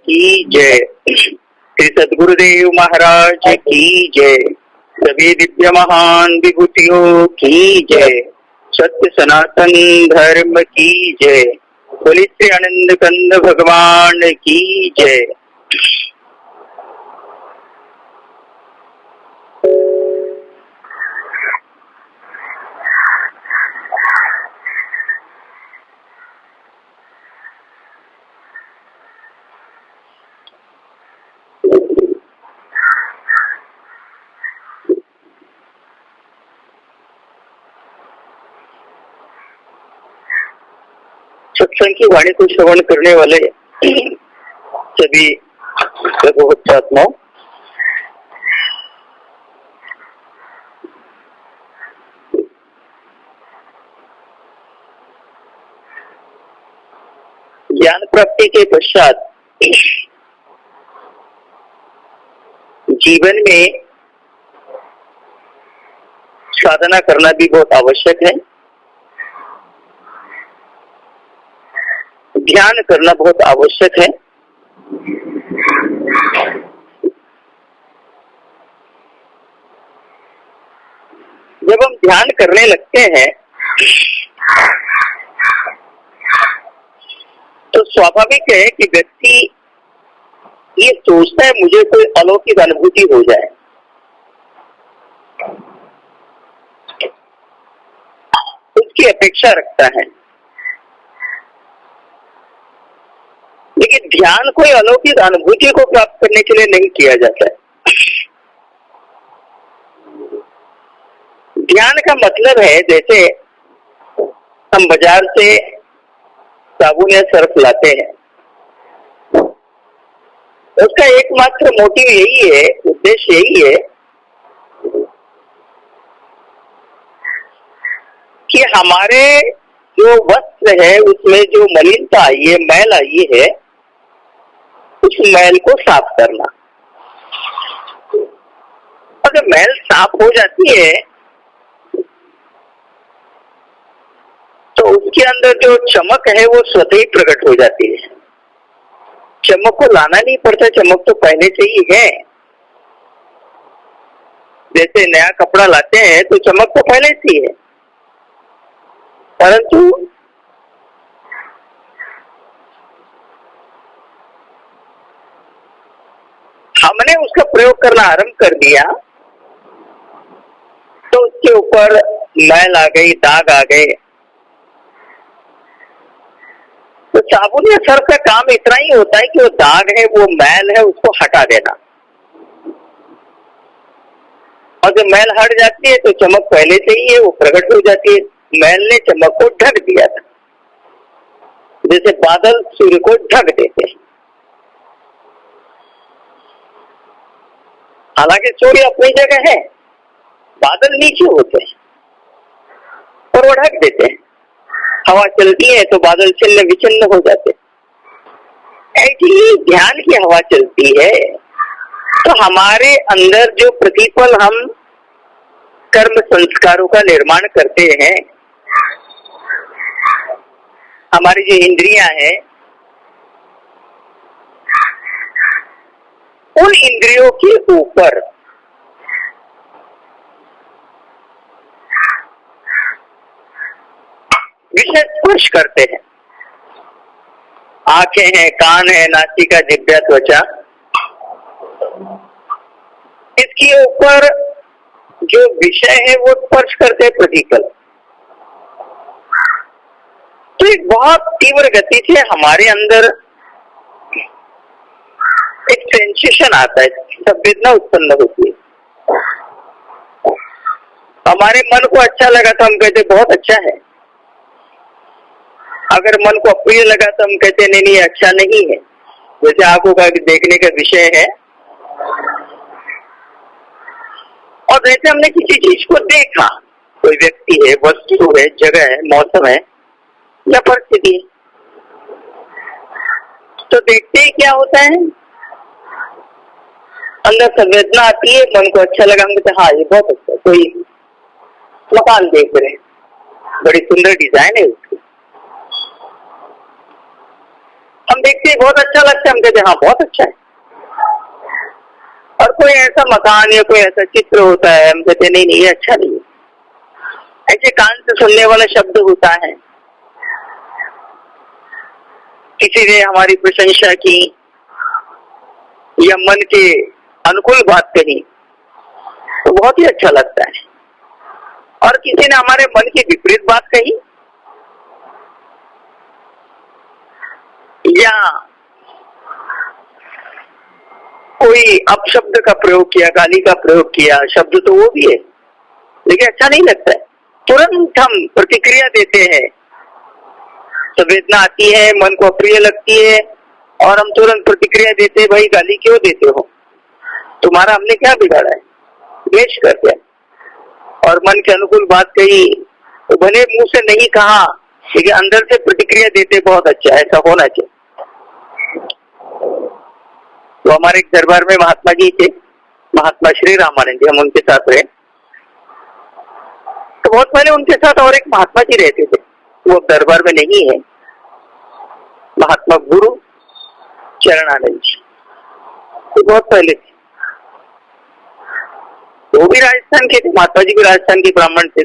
की जय। श्री सद्गुरुदेव महाराज की जय। सभी दिव्य महान विभूतियों की जय। सत्य सनातन धर्म की जय। बोली श्री आनंद कंद भगवान की जय। सत्संग की वाणी को श्रवण करने वाले सभी भगवत्पात्माओं, ज्ञान प्राप्ति के पश्चात जीवन में साधना करना भी बहुत आवश्यक है। ध्यान करना बहुत आवश्यक है। जब हम ध्यान करने लगते हैं तो स्वाभाविक है कि व्यक्ति ये सोचता है मुझे कोई अलौकिक अनुभूति हो जाए। उसकी अपेक्षा रखता है। लेकिन ध्यान कोई अलौकिक अनुभूति को प्राप्त करने के लिए नहीं किया जाता है। ध्यान का मतलब है जैसे हम बाजार से साबुन या सर्फ लाते हैं, उसका एकमात्र मोटिव यही है, उद्देश्य यही है कि हमारे जो वस्त्र है उसमें जो मलिनता आई है, मैल आई है, उस मैल को साफ करना। अगर मैल साफ हो जाती है तो उसके अंदर जो चमक है वो स्वतः ही प्रकट हो जाती है। चमक को लाना नहीं पड़ता, चमक तो पहले से ही है। जैसे नया कपड़ा लाते हैं तो चमक तो पहले से ही है, परंतु हमने उसका प्रयोग करना आरंभ कर दिया तो उसके ऊपर मैल आ गई, दाग आ गए। तो साबुन या सर्फ का काम इतना ही होता है कि वो दाग है, वो मैल है, उसको हटा देना। और जब मैल हट जाती है तो चमक पहले से ही है, वो प्रकट हो जाती है। मैल ने चमक को ढक दिया था, जैसे बादल सूर्य को ढक देते हैं। हालांकि सूर्य अपनी जगह है, बादल नीचे होते हैं और वो ढक देते हैं। हवा चलती है तो बादल छिन्न विचिन्न हो जाते हैं। ऐसी ही ध्यान की हवा चलती है तो हमारे अंदर जो प्रतिपल हम कर्म संस्कारों का निर्माण करते हैं, हमारी जो इंद्रियां हैं, उन इंद्रियों के ऊपर विषय स्पर्श करते हैं। आंखें हैं, कान है, नासिका, जिह्वा, त्वचा, इसके ऊपर जो विषय है वो स्पर्श करते हैं प्रतिपल। तो एक बहुत तीव्र गति से हमारे अंदर एक सेंसेशन आता है, संवेदना उत्पन्न होती है। हमारे मन को अच्छा लगा तो हम कहते बहुत अच्छा है। अगर मन को अप्रिय लगा तो हम कहते नहीं नहीं अच्छा नहीं है। जैसे आंखों का देखने का विषय है और जैसे हमने किसी चीज को देखा, कोई व्यक्ति है, वस्तु है, जगह है, मौसम है या परिस्थिति है, तो देखते ही क्या होता है, अंदर संवेदना आती है, मन को अच्छा लगा, हम कहते हाँ ये बहुत अच्छा है। कोई मकान देख रहे हैं, बड़ी सुंदर डिजाइन है उसकी, हम देखते हैं बहुत अच्छा लगता है, हम कहते हैं हाँ बहुत अच्छा है। और कोई ऐसा मकान या कोई ऐसा चित्र होता है, हम कहते नहीं नहीं ये अच्छा नहीं है। ऐसे कान से सुनने वाला शब्द होता है, किसी ने हमारी प्रशंसा की या मन के अनुकूल बात कही तो बहुत ही अच्छा लगता है। और किसी ने हमारे मन की विपरीत बात कही या कोई अपशब्द का प्रयोग किया, गाली का प्रयोग किया, शब्द तो वो भी है लेकिन अच्छा नहीं लगता है, तुरंत हम प्रतिक्रिया देते हैं। संवेदना आती है, मन को अप्रिय लगती है और हम तुरंत प्रतिक्रिया देते हैं, भाई गाली क्यों देते हो, तुम्हारा हमने क्या बिगाड़ा है, द्वेष करते हैं। और मन के अनुकूल बात कही तो भले मुंह से नहीं कहा लेकिन अंदर से प्रतिक्रिया देते, बहुत अच्छा, ऐसा होना चाहिए। तो हमारे एक दरबार में महात्मा जी थे, महात्मा श्री रामानंद जी, हम उनके साथ रहे। तो बहुत पहले उनके साथ और एक महात्मा जी रहते थे, वो दरबार में नहीं है, महात्मा गुरु चरणानंद जी, तो बहुत पहले थे। वो भी राजस्थान के थे, महात्मा जी भी राजस्थान के ब्राह्मण थे।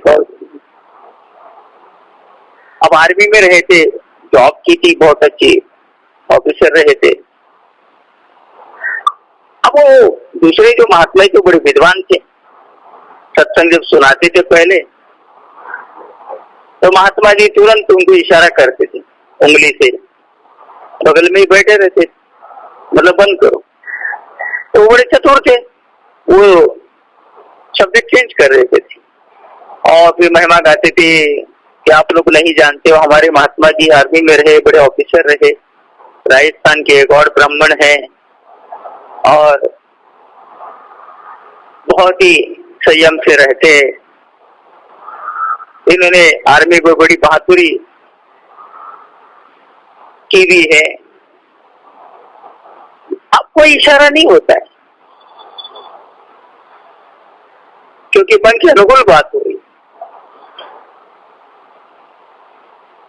अब आर्मी में रहे थे, जॉब की थी, बहुत अच्छी ऑफिसर रहे थे। अब वो दूसरे जो महात्मा थे बड़े विद्वान थे, सत्संग जब सुनाते थे पहले तो महात्मा जी तुरंत उनको इशारा करते थे उंगली से, बगल में ही बैठे रहते, मतलब बंद करो। तो वो बड़े चतुर थे, वो शब्द चेंज कर रहे थे और फिर महिमा गाते थे कि आप लोग नहीं जानते हो हमारे महात्मा जी आर्मी में रहे, बड़े ऑफिसर रहे, राजस्थान के गौड़ ब्राह्मण हैं और बहुत ही संयम से रहते हैं, इन्होंने आर्मी को बड़ी बहादुरी की भी है। अब कोई इशारा नहीं होता है क्योंकि मन के अनुकूल बात हो रही,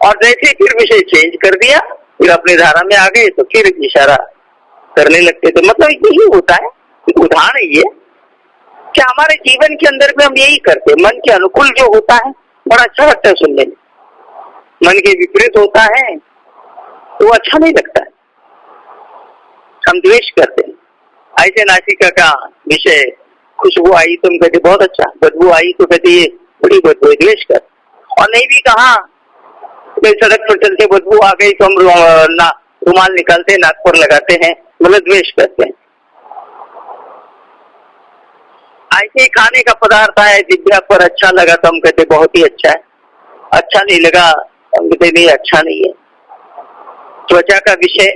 और जैसे फिर विषय चेंज कर दिया, फिर अपनी धारा में आ गए तो फिर इशारा करने लगते थे। मतलब यही होता है, उदाहरण ये कि हमारे जीवन के अंदर में हम यही करते हैं, मन के अनुकूल जो होता है बड़ा अच्छा लगता है सुनने में, मन के विपरीत होता है तो अच्छा नहीं लगता है, हम द्वेष करते हैं। ऐसे नासिका का विषय, खुशबू आई तुम कहते बहुत अच्छा, बदबू आई तो कहते ये बड़ी बदबू है, द्वेष कर। और नहीं भी कहा, सड़क पर चलते बदबू आ गई तो हम रुमाल निकालते हैं, नाक पर लगाते हैं, मतलब द्वेष करते हैं। ऐसे खाने का पदार्थ आया जिभ्या पर, अच्छा लगा तो हम कहते बहुत ही अच्छा है, अच्छा नहीं लगा हम कहते नहीं अच्छा नहीं है। त्वचा का विषय,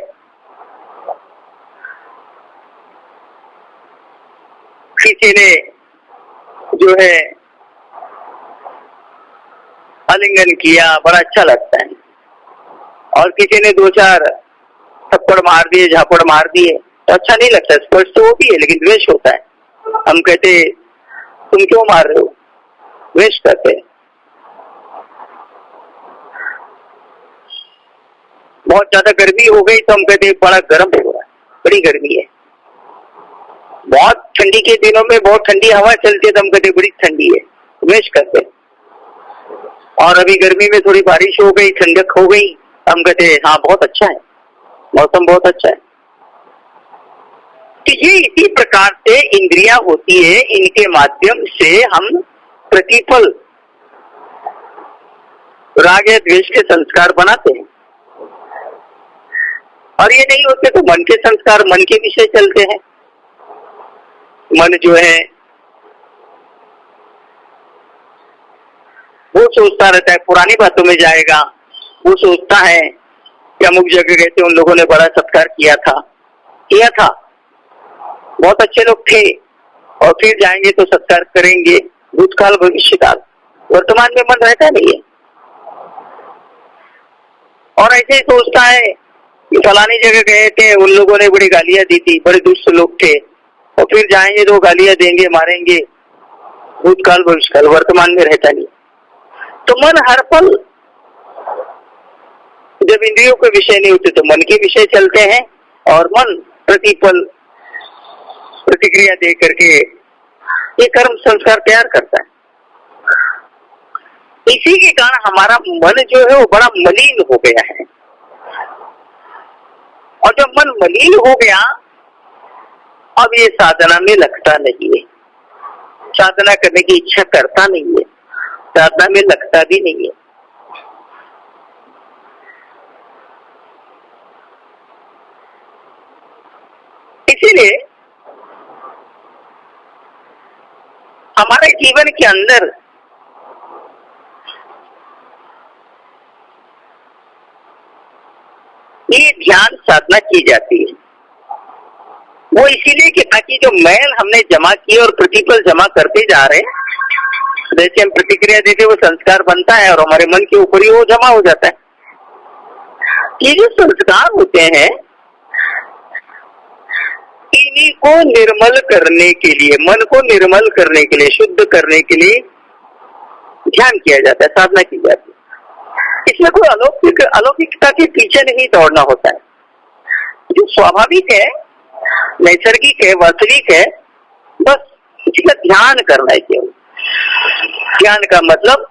किसी ने जो है आलिंगन किया बड़ा अच्छा लगता है, और किसी ने दो चार थप्पड़ मार दिए, झापड़ मार दिए तो अच्छा नहीं लगता, स्पर्श तो वो भी है लेकिन द्वेष होता है। हम कहते तुम क्यों मार रहे हो, द्वेष करते हैं। बहुत ज्यादा गर्मी हो गई तो हम कहते बड़ा गर्म हो रहा है, बड़ी गर्मी है। बहुत ठंडी के दिनों में बहुत ठंडी हवा चलती है तो हम कहते बड़ी ठंडी है, द्वेष करते हैं। और अभी गर्मी में थोड़ी बारिश हो गई, ठंडक हो गई, हम कहते हाँ बहुत अच्छा है, मौसम बहुत अच्छा है। तो ये इसी प्रकार से इंद्रियां होती है, इनके माध्यम से हम प्रतिपल राग या द्वेष के संस्कार बनाते हैं। और ये नहीं होते तो मन के संस्कार, मन के विषय चलते हैं। मन जो है वो सोचता रहता है, पुरानी बातों में जाएगा, वो सोचता है कि अमुक जगह गए थे, उन लोगों ने बड़ा सत्कार किया था, बहुत अच्छे लोग थे, और फिर जाएंगे तो सत्कार करेंगे, भूतकाल भविष्यकाल, वर्तमान में मन रहता नहीं है। और ऐसे ही सोचता है कि फलानी जगह गए थे, उन लोगों ने बड़ी गालियां दी थी, बड़े दुष्ट लोग थे, और फिर जाएंगे तो गालियां देंगे, मारेंगे, भूतकाल भविष्यकाल, वर्तमान में रहता नहीं। तो मन हर पल जब इंद्रियों के विषय नहीं होते तो मन के विषय चलते हैं और मन प्रतिपल प्रतिक्रिया दे करके ये कर्म संस्कार तैयार करता है। इसी के कारण हमारा मन जो है वो बड़ा मलिन हो गया है, और जब मन मलिन हो गया अब ये साधना में लगता नहीं है, साधना करने की इच्छा करता नहीं है, साधना में लगता भी नहीं है। इसीलिए हमारे जीवन के अंदर ये ध्यान साधना की जाती है, वो इसीलिए कि ताकि जो मैल हमने जमा किए और प्रतिपल जमा करते जा रहे हैं, जैसे हम प्रतिक्रिया देते वो संस्कार बनता है और हमारे मन के ऊपर ही वो जमा हो जाता है। ये जो संस्कार होते हैं इन्हीं को निर्मल करने के लिए, मन को निर्मल करने के लिए, शुद्ध करने के लिए ध्यान किया जाता है, साधना की जाती है। इसमें कोई अलौकिकता के पीछे नहीं दौड़ना होता है, जो स्वाभाविक है, नैसर्गिक है, वास्तविक है, बस इसका ध्यान करना है केवल। ध्यान का मतलब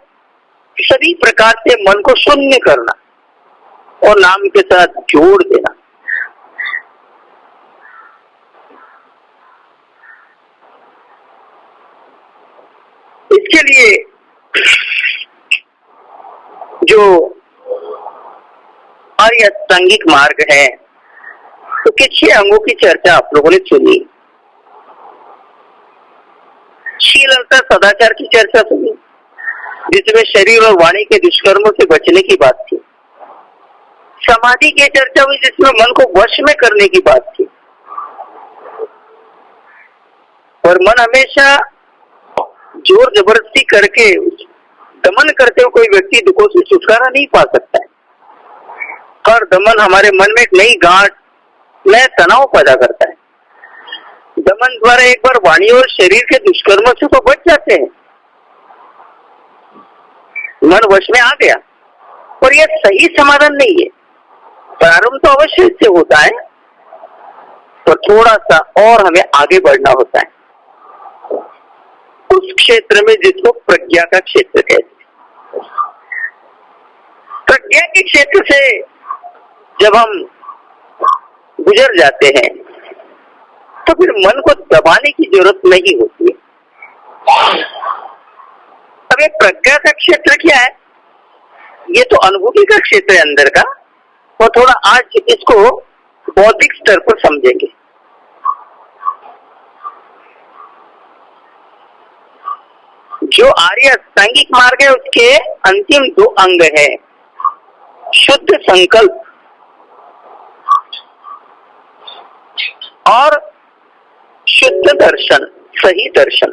सभी प्रकार से मन को शून्य करना और नाम के साथ जोड़ देना। इसके लिए जो आर्य अष्टांगिक मार्ग है तो के 6 अंगों की चर्चा आप लोगों ने सुनी। शीलता सदाचार की चर्चा सुनी, जिसमें शरीर और वाणी के दुष्कर्मों से बचने की बात थी। समाधि की चर्चा हुई, जिसमें मन को वश में करने की बात थी। और मन हमेशा जोर जबरदस्ती करके दमन करते हुए कोई व्यक्ति दुखों से छुटकारा नहीं पा सकता है। हर दमन हमारे मन में एक नई गांठ, नया तनाव पैदा करता है। दमन द्वारा एक बार वाणी और शरीर के दुष्कर्मों से तो बच जाते हैं, मन वश में आ गया, और यह सही समाधान नहीं है। प्रारंभ तो अवश्य इससे होता है, पर थोड़ा सा और हमें आगे बढ़ना होता है उस क्षेत्र में जिसको प्रज्ञा का क्षेत्र कहते हैं। प्रज्ञा के क्षेत्र से जब हम गुजर जाते हैं तो फिर मन को दबाने की जरूरत नहीं होती है। अब ये प्रज्ञा का क्षेत्र क्या है? ये तो अनुभूति का क्षेत्र है अंदर का, और थोड़ा आज इसको बौद्धिक स्तर पर समझेंगे। जो आर्य अष्टांगिक मार्ग है उसके अंतिम 2 अंग है, शुद्ध संकल्प और शुद्ध दर्शन, सही दर्शन।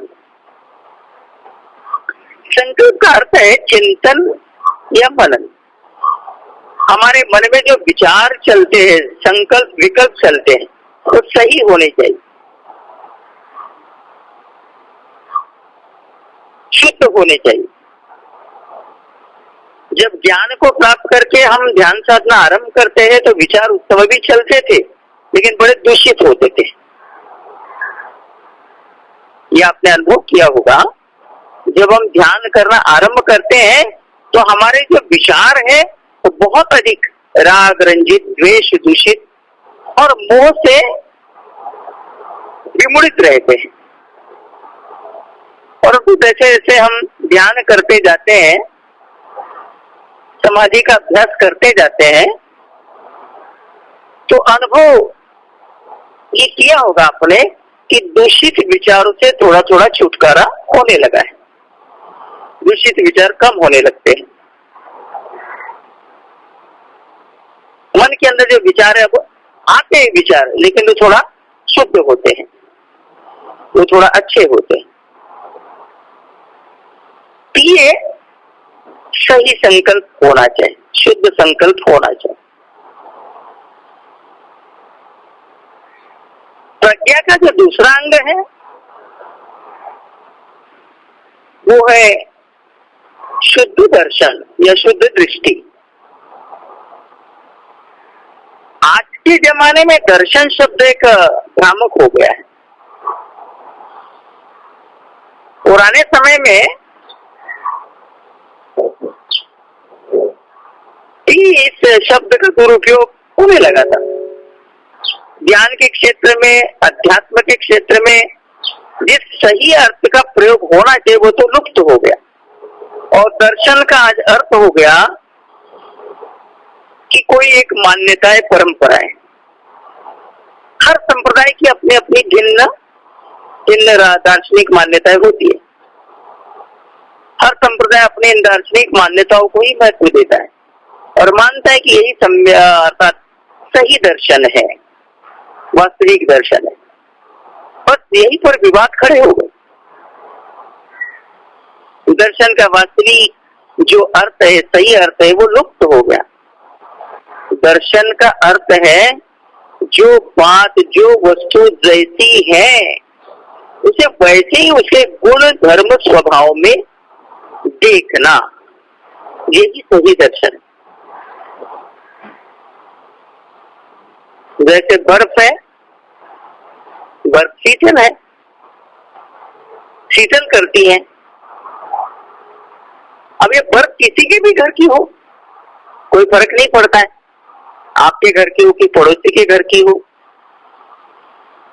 संकल्प का अर्थ है चिंतन या मनन। हमारे मन में जो विचार चलते हैं, संकल्प विकल्प चलते हैं, वो सही होने चाहिए, शुद्ध होने चाहिए। जब ज्ञान को प्राप्त करके हम ध्यान साधना आरंभ करते हैं तो विचार उस समय भी चलते थे, लेकिन बड़े दूषित होते थे। ये आपने अनुभव किया होगा, जब हम ध्यान करना आरंभ करते हैं तो हमारे जो विचार है वो बहुत अधिक राग रंजित, द्वेष दूषित और मोह से विमुड़ित रहते हैं। और जैसे जैसे हम ध्यान करते जाते हैं, समाधि का अभ्यास करते जाते हैं, तो अनुभव ये किया होगा आपने कि दूषित विचारों से थोड़ा थोड़ा छुटकारा होने लगा है, दूषित विचार कम होने लगते हैं। मन के अंदर जो विचार है वो आते हैं विचार, लेकिन वो थोड़ा शुद्ध होते हैं, वो थोड़ा अच्छे होते हैं। ये सही संकल्प होना चाहिए, शुद्ध संकल्प होना चाहिए। प्रज्ञा का जो दूसरा अंग है वो है शुद्ध दर्शन या शुद्ध दृष्टि। ये जमाने में दर्शन शब्द एक भ्रामक हो गया है। पुराने समय में इस शब्द का दुरुपयोग होने लगा था। ज्ञान के क्षेत्र में, अध्यात्म के क्षेत्र में जिस सही अर्थ का प्रयोग होना चाहिए वो तो लुप्त हो गया और दर्शन का आज अर्थ हो गया कि कोई एक मान्यता है, परंपरा है। हर संप्रदाय की अपनी अपनी भिन्न दार्शनिक मान्यताएं होती है। हर संप्रदाय अपने इन दार्शनिक मान्यताओं को ही महत्व देता है और मानता है कि यही अर्थात सही दर्शन है, वास्तविक दर्शन है। बस यही पर विवाद खड़े हो गए। दर्शन का वास्तविक जो अर्थ है, सही अर्थ है, वो लुप्त हो गया। दर्शन का अर्थ है जो बात, जो वस्तु जैसी है उसे वैसे ही उसके गुण, धर्म, स्वभाव में देखना, यही सही दर्शन है। जैसे बर्फ है, बर्फ शीतल है, शीतल करती है। अब ये बर्फ किसी के भी घर की हो कोई फर्क नहीं पड़ता है। आपके घर की हो कि पड़ोसी के घर की हो,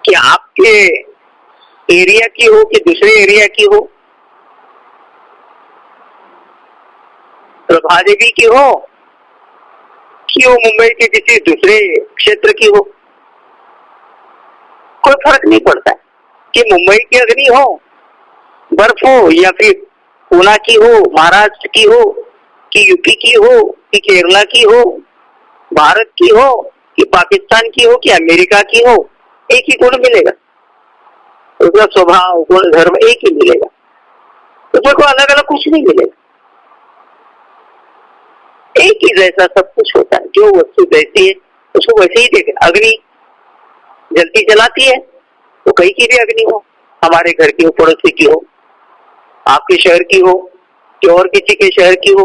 कि आपके एरिया की हो कि दूसरे एरिया की हो, प्रभा देवी की हो कि वो मुंबई के किसी दूसरे क्षेत्र की हो, कोई फर्क नहीं पड़ता है। कि मुंबई की अग्नि हो, बर्फ हो, या फिर पूना की हो, महाराष्ट्र की हो, कि यूपी की हो, कि केरला की हो, भारत की हो, कि पाकिस्तान की हो, कि अमेरिका की हो, एक ही गुण मिलेगा। उसका स्वभाव, गुण, धर्म एक ही मिलेगा। उसमें कोई अलग अलग कुछ नहीं मिलेगा। एक ही जैसा सब कुछ होता है। जो वस्तु जैसी है उसको वैसे ही देखे। अग्नि जलती जलाती है, तो कहीं की भी अग्नि हो, हमारे घर की हो, पड़ोसी की हो, आपके शहर की हो, कि और किसी के शहर की हो,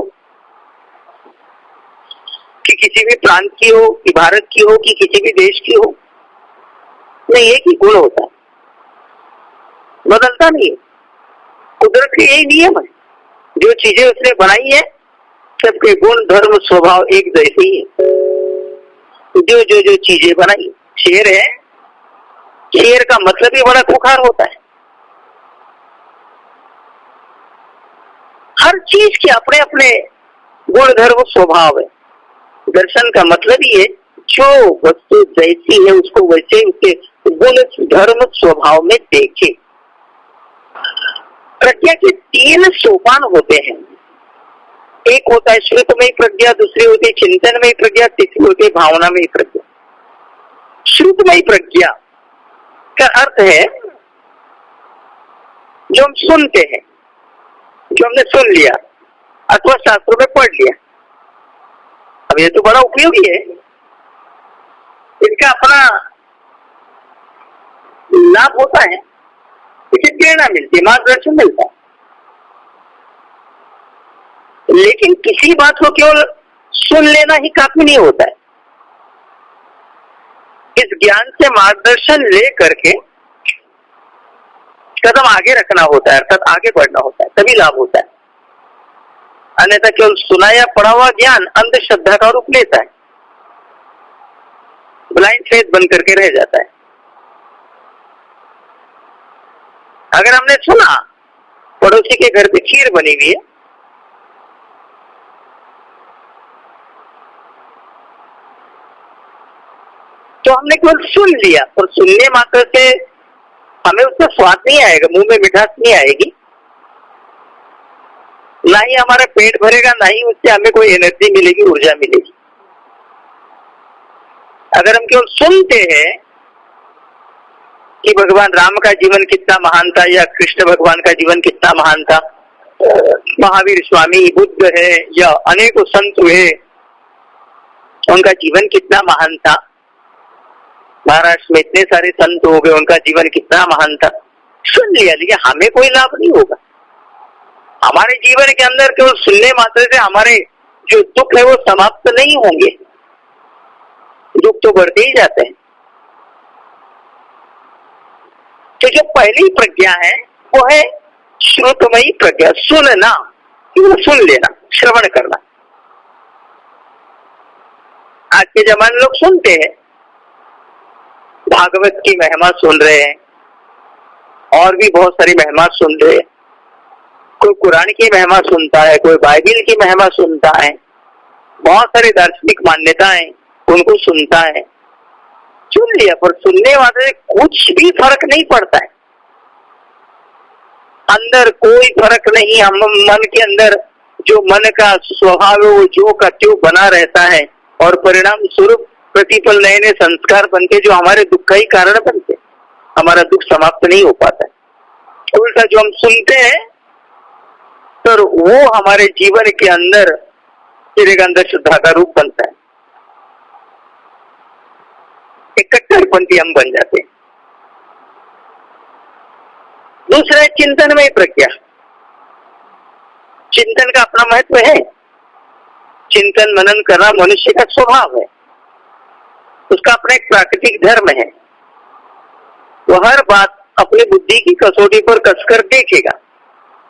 कि किसी भी प्रांत की हो, कि भारत की हो, कि किसी भी देश की हो, नहीं, एक ही गुण होता है, बदलता नहीं है। कुदरत के यही नियम है। जो चीजें उसने बनाई है सबके गुण, धर्म, स्वभाव एक जैसे ही है। जो जो जो चीजें बनाई, शेर है, शेर का मतलब ही बड़ा खुखार होता है। हर चीज के अपने अपने गुण, धर्म, स्वभाव है। दर्शन का मतलब ही है जो वस्तु जैसी है उसको वैसे उसके गुण, धर्म, स्वभाव में देखे। प्रज्ञा के 3 सोपान होते हैं। एक होता है श्रुतमयी प्रज्ञा, दूसरी होती है चिंतनमयी प्रज्ञा, तीसरी होती है भावनामयी प्रज्ञा। श्रुतमयी प्रज्ञा का अर्थ है जो हम सुनते हैं, जो हमने सुन लिया अथवा शास्त्रों में पढ़ लिया। अब ये तो बड़ा उपयोगी है, इसका अपना लाभ होता है, इससे प्रेरणा मिलती है, मार्गदर्शन मिलता है। लेकिन किसी बात को केवल सुन लेना ही काफी नहीं होता है। इस ज्ञान से मार्गदर्शन ले करके कदम आगे रखना होता है, अर्थात आगे बढ़ना होता है, तभी लाभ होता है। अन्यथा केवल सुना या पढ़ा हुआ ज्ञान अंधश्रद्धा का रूप लेता है, ब्लाइंड फेथ बन करके रह जाता है। अगर हमने सुना पड़ोसी के घर पे खीर बनी हुई है, तो हमने केवल सुन लिया और सुनने मात्र से हमें उसका स्वाद नहीं आएगा, मुंह में मिठास नहीं आएगी, ना ही हमारा पेट भरेगा, ना ही उससे हमें कोई एनर्जी मिलेगी, ऊर्जा मिलेगी। अगर हम केवल सुनते हैं कि भगवान राम का जीवन कितना महान था या कृष्ण भगवान का जीवन कितना महान था, महावीर स्वामी, बुद्ध है या अनेकों संत हुए, उनका जीवन कितना महान था, महाराष्ट्र में इतने सारे संत हो गए, उनका जीवन कितना महान था, सुन लिया, लेकिन हमें कोई लाभ नहीं होगा। हमारे जीवन के अंदर केवल सुनने मात्र से हमारे जो दुख है वो समाप्त नहीं होंगे। दुख तो बढ़ते ही जाते हैं। तो जो पहली प्रज्ञा है वो है श्रुतमयी प्रज्ञा, सुनना, सुन लेना, श्रवण करना। आज के जमाने लोग सुनते हैं, भागवत की महिमा सुन रहे हैं और भी बहुत सारी महिमा सुन रहे हैं। कोई कुरान की महिमा सुनता है, कोई बाइबिल की महिमा सुनता है, बहुत सारी दार्शनिक मान्यताएं उनको सुनता है। सुन लिया, पर सुनने वाले कुछ भी फर्क नहीं पड़ता है, अंदर कोई फर्क नहीं। हम मन के अंदर जो मन का स्वभाव है वो जो का त्यों बना रहता है और परिणाम स्वरूप प्रतिपल नए नए संस्कार बनते जो हमारे दुख का ही कारण बनते, हमारा दुख समाप्त नहीं हो पाता है। उल्टा जो हम सुनते हैं तो वो हमारे जीवन के अंदर फिर एक अंदर श्रद्धा का रूप बनता है, एक कट्टरपंथी हम बन जाते हैं। दूसरा है चिंतनमय प्रज्ञा। चिंतन का अपना महत्व है, चिंतन मनन करना मनुष्य का स्वभाव है, उसका अपना एक प्राकृतिक धर्म है। वो हर बात अपनी बुद्धि की कसौटी पर कसकर देखेगा,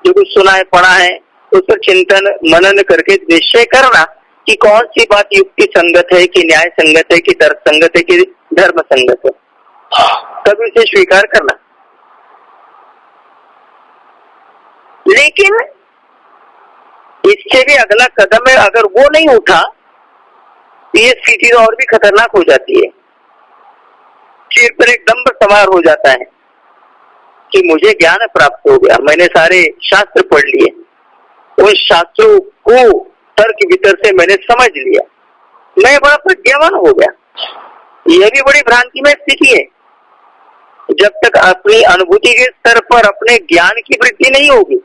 जो कुछ सुना है पढ़ा है उस पर चिंतन मनन करके निश्चय करना कि कौन सी बात युक्ति संगत है, कि न्याय संगत है, कि तर्क संगत है, कि धर्म संगत है, तब इसे स्वीकार करना। लेकिन इससे भी अगला कदम है, अगर वो नहीं उठा तो ये स्थिति और भी खतरनाक हो जाती है। सिर पर एक दंभ सवार हो जाता है कि मुझे ज्ञान प्राप्त हो गया, मैंने सारे शास्त्र पढ़ लिए, उन शास्त्रों को तर्क वितर्क से मैंने समझ लिया, मैं बड़ा प्रज्ञावान हो गया। यह भी बड़ी भ्रांति में स्थिति है। जब तक अपनी अनुभूति के स्तर पर अपने ज्ञान की वृद्धि नहीं होगी,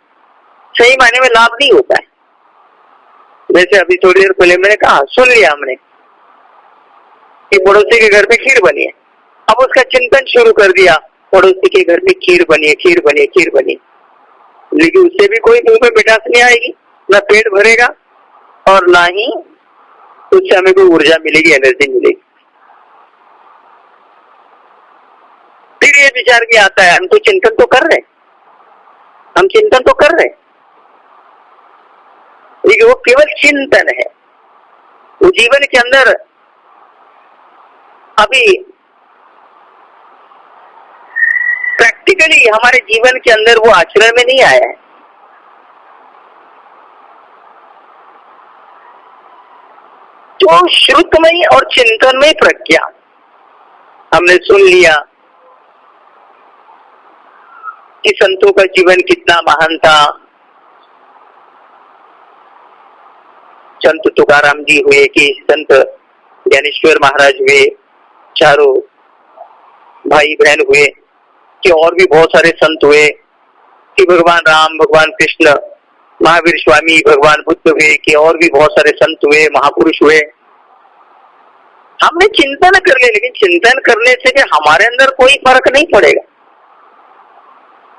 सही मायने में लाभ नहीं होता है। जैसे अभी थोड़ी देर पहले मैंने कहा, सुन लिया हमने कि पड़ोसी के घर में खीर बनी है, अब उसका चिंतन शुरू कर दिया, पड़ोसी के घर में खीर बनी है, खीर बनी है, खीर बनी, लेकिन उससे भी कोई मुंह में मिठास नहीं आएगी, ना पेट भरेगा और ना ही उससे हमें कोई ऊर्जा मिलेगी, एनर्जी मिलेगी। फिर ये विचार भी आता है, हम तो चिंतन तो कर रहे, हम चिंतन तो कर रहे, लेकिन वो केवल चिंतन है, वो जीवन के अंदर अभी प्रैक्टिकली हमारे जीवन के अंदर वो आचरण में नहीं आया है। तो श्रुतमयी और चिंतनमयी प्रज्ञा, हमने सुन लिया कि संतों का जीवन कितना महान था। संत तुकाराम जी हुए, कि संत ज्ञानेश्वर महाराज हुए, चारों भाई बहन हुए, कि और भी बहुत सारे संत हुए, कि भगवान राम, भगवान कृष्ण, महावीर स्वामी, भगवान बुद्ध हुए, कि और भी बहुत सारे संत हुए, महापुरुष हुए। हमने चिंतन कर लिया, लेकिन चिंतन करने से भी हमारे अंदर कोई फर्क नहीं पड़ेगा।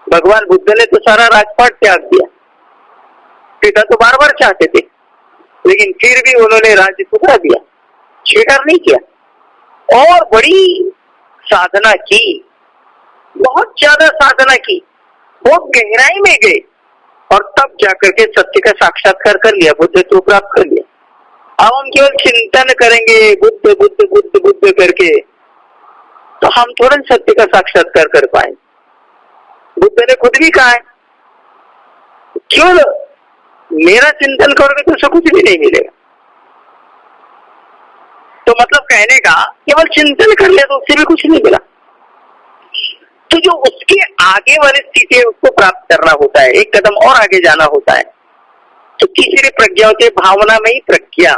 भगवान बुद्ध ने तो सारा राजपाट त्याग दिया, पिता तो बार बार चाहते थे, लेकिन फिर भी उन्होंने राज्य ठुकरा दिया, स्वीकार नहीं किया, और बड़ी साधना की, बहुत ज्यादा साधना की, बहुत गहराई में गए और तब जाकर के सत्य का साक्षात्कार कर लिया, बुद्धत्व प्राप्त कर लिया। अब हम केवल चिंतन करेंगे बुद्ध बुद्ध बुद्ध बुद्ध करके, तो हम थोड़ा सत्य का साक्षात्कार कर पाए। बुद्ध ने खुद भी कहा है, केवल मेरा चिंतन करोगे तो उससे कुछ भी नहीं मिलेगा। तो मतलब कहने का केवल चिंतन कर लिया तो उससे भी कुछ नहीं मिला। तो जो उसके आगे वाली स्थिति है उसको प्राप्त करना होता है, एक कदम और आगे जाना होता है। तो तीसरी प्रज्ञा होती है भावनामयी प्रज्ञा।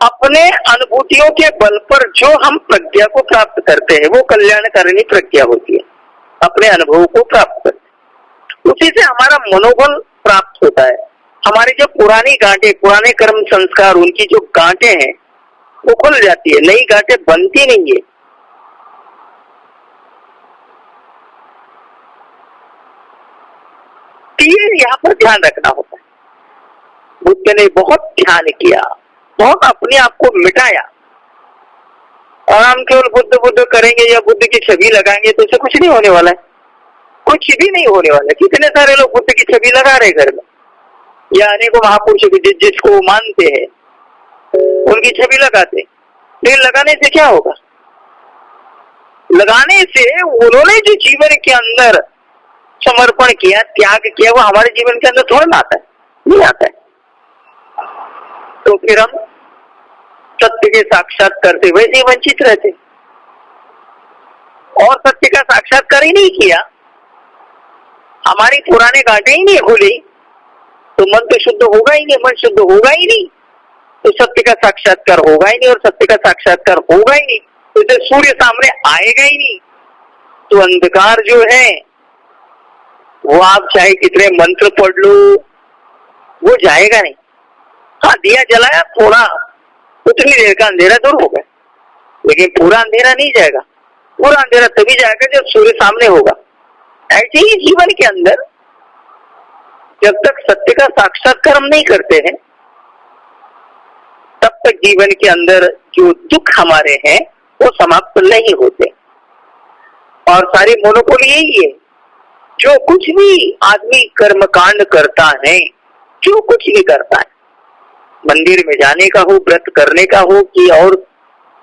अपने अनुभूतियों के बल पर जो हम प्रज्ञा को प्राप्त करते हैं वो कल्याणकारिणी प्रज्ञा होती है, अपने अनुभव को प्राप्त करते हैं। उसी से हमारा मनोबल प्राप्त होता है। हमारी जो पुरानी गांठें, पुराने कर्म संस्कार, उनकी जो गांठें हैं वो खुल जाती है, नई गांठें बनती नहीं है। तो ये यहाँ पर ध्यान रखना होता है। बुद्ध ने बहुत ध्यान किया, बहुत अपने आप को मिटाया और हम केवल बुद्ध बुद्ध करेंगे या बुद्ध की छवि लगाएंगे तो उससे कुछ नहीं होने वाला है, कुछ भी नहीं होने वाला है। कितने सारे लोग बुद्ध की छवि लगा रहे घर में, या अनेकों महापुरुषों की जिसको मानते हैं उनकी छवि लगाते, लेकिन लगाने से क्या होगा? लगाने से उन्होंने जो जीवन के अंदर समर्पण किया, त्याग किया, वो हमारे जीवन के अंदर थोड़ा ना आता है, नहीं आता है। तो फिर हम सत्य के साक्षात्कार से वैसे ही वंचित रहते, और सत्य का साक्षात्कार ही नहीं किया, हमारी पुराने गांठें ही नहीं खुली, तो मन तो शुद्ध होगा ही नहीं, मन शुद्ध होगा ही नहीं, तो सत्य का साक्षात्कार होगा ही नहीं, और सत्य का साक्षात्कार होगा ही नहीं तो जब सूर्य सामने आएगा ही नहीं, तो अंधकार जो है वो आप चाहे कितने मंत्र पढ़ लो वो जाएगा नहीं। हाँ, दिया जलाया थोड़ा, उतनी देर का अंधेरा दूर होगा, लेकिन पूरा अंधेरा नहीं जाएगा। पूरा अंधेरा तभी जाएगा जब सूर्य सामने होगा। ऐसे ही जीवन के अंदर जब तक सत्य का साक्षात्कार हम नहीं करते हैं, तब तक जीवन के अंदर जो दुख हमारे हैं वो समाप्त नहीं होते। और सारी मोनोपोल यही है, जो कुछ भी आदमी कर्मकांड करता है, जो कुछ भी करता है, मंदिर में जाने का हो, व्रत करने का हो, कि और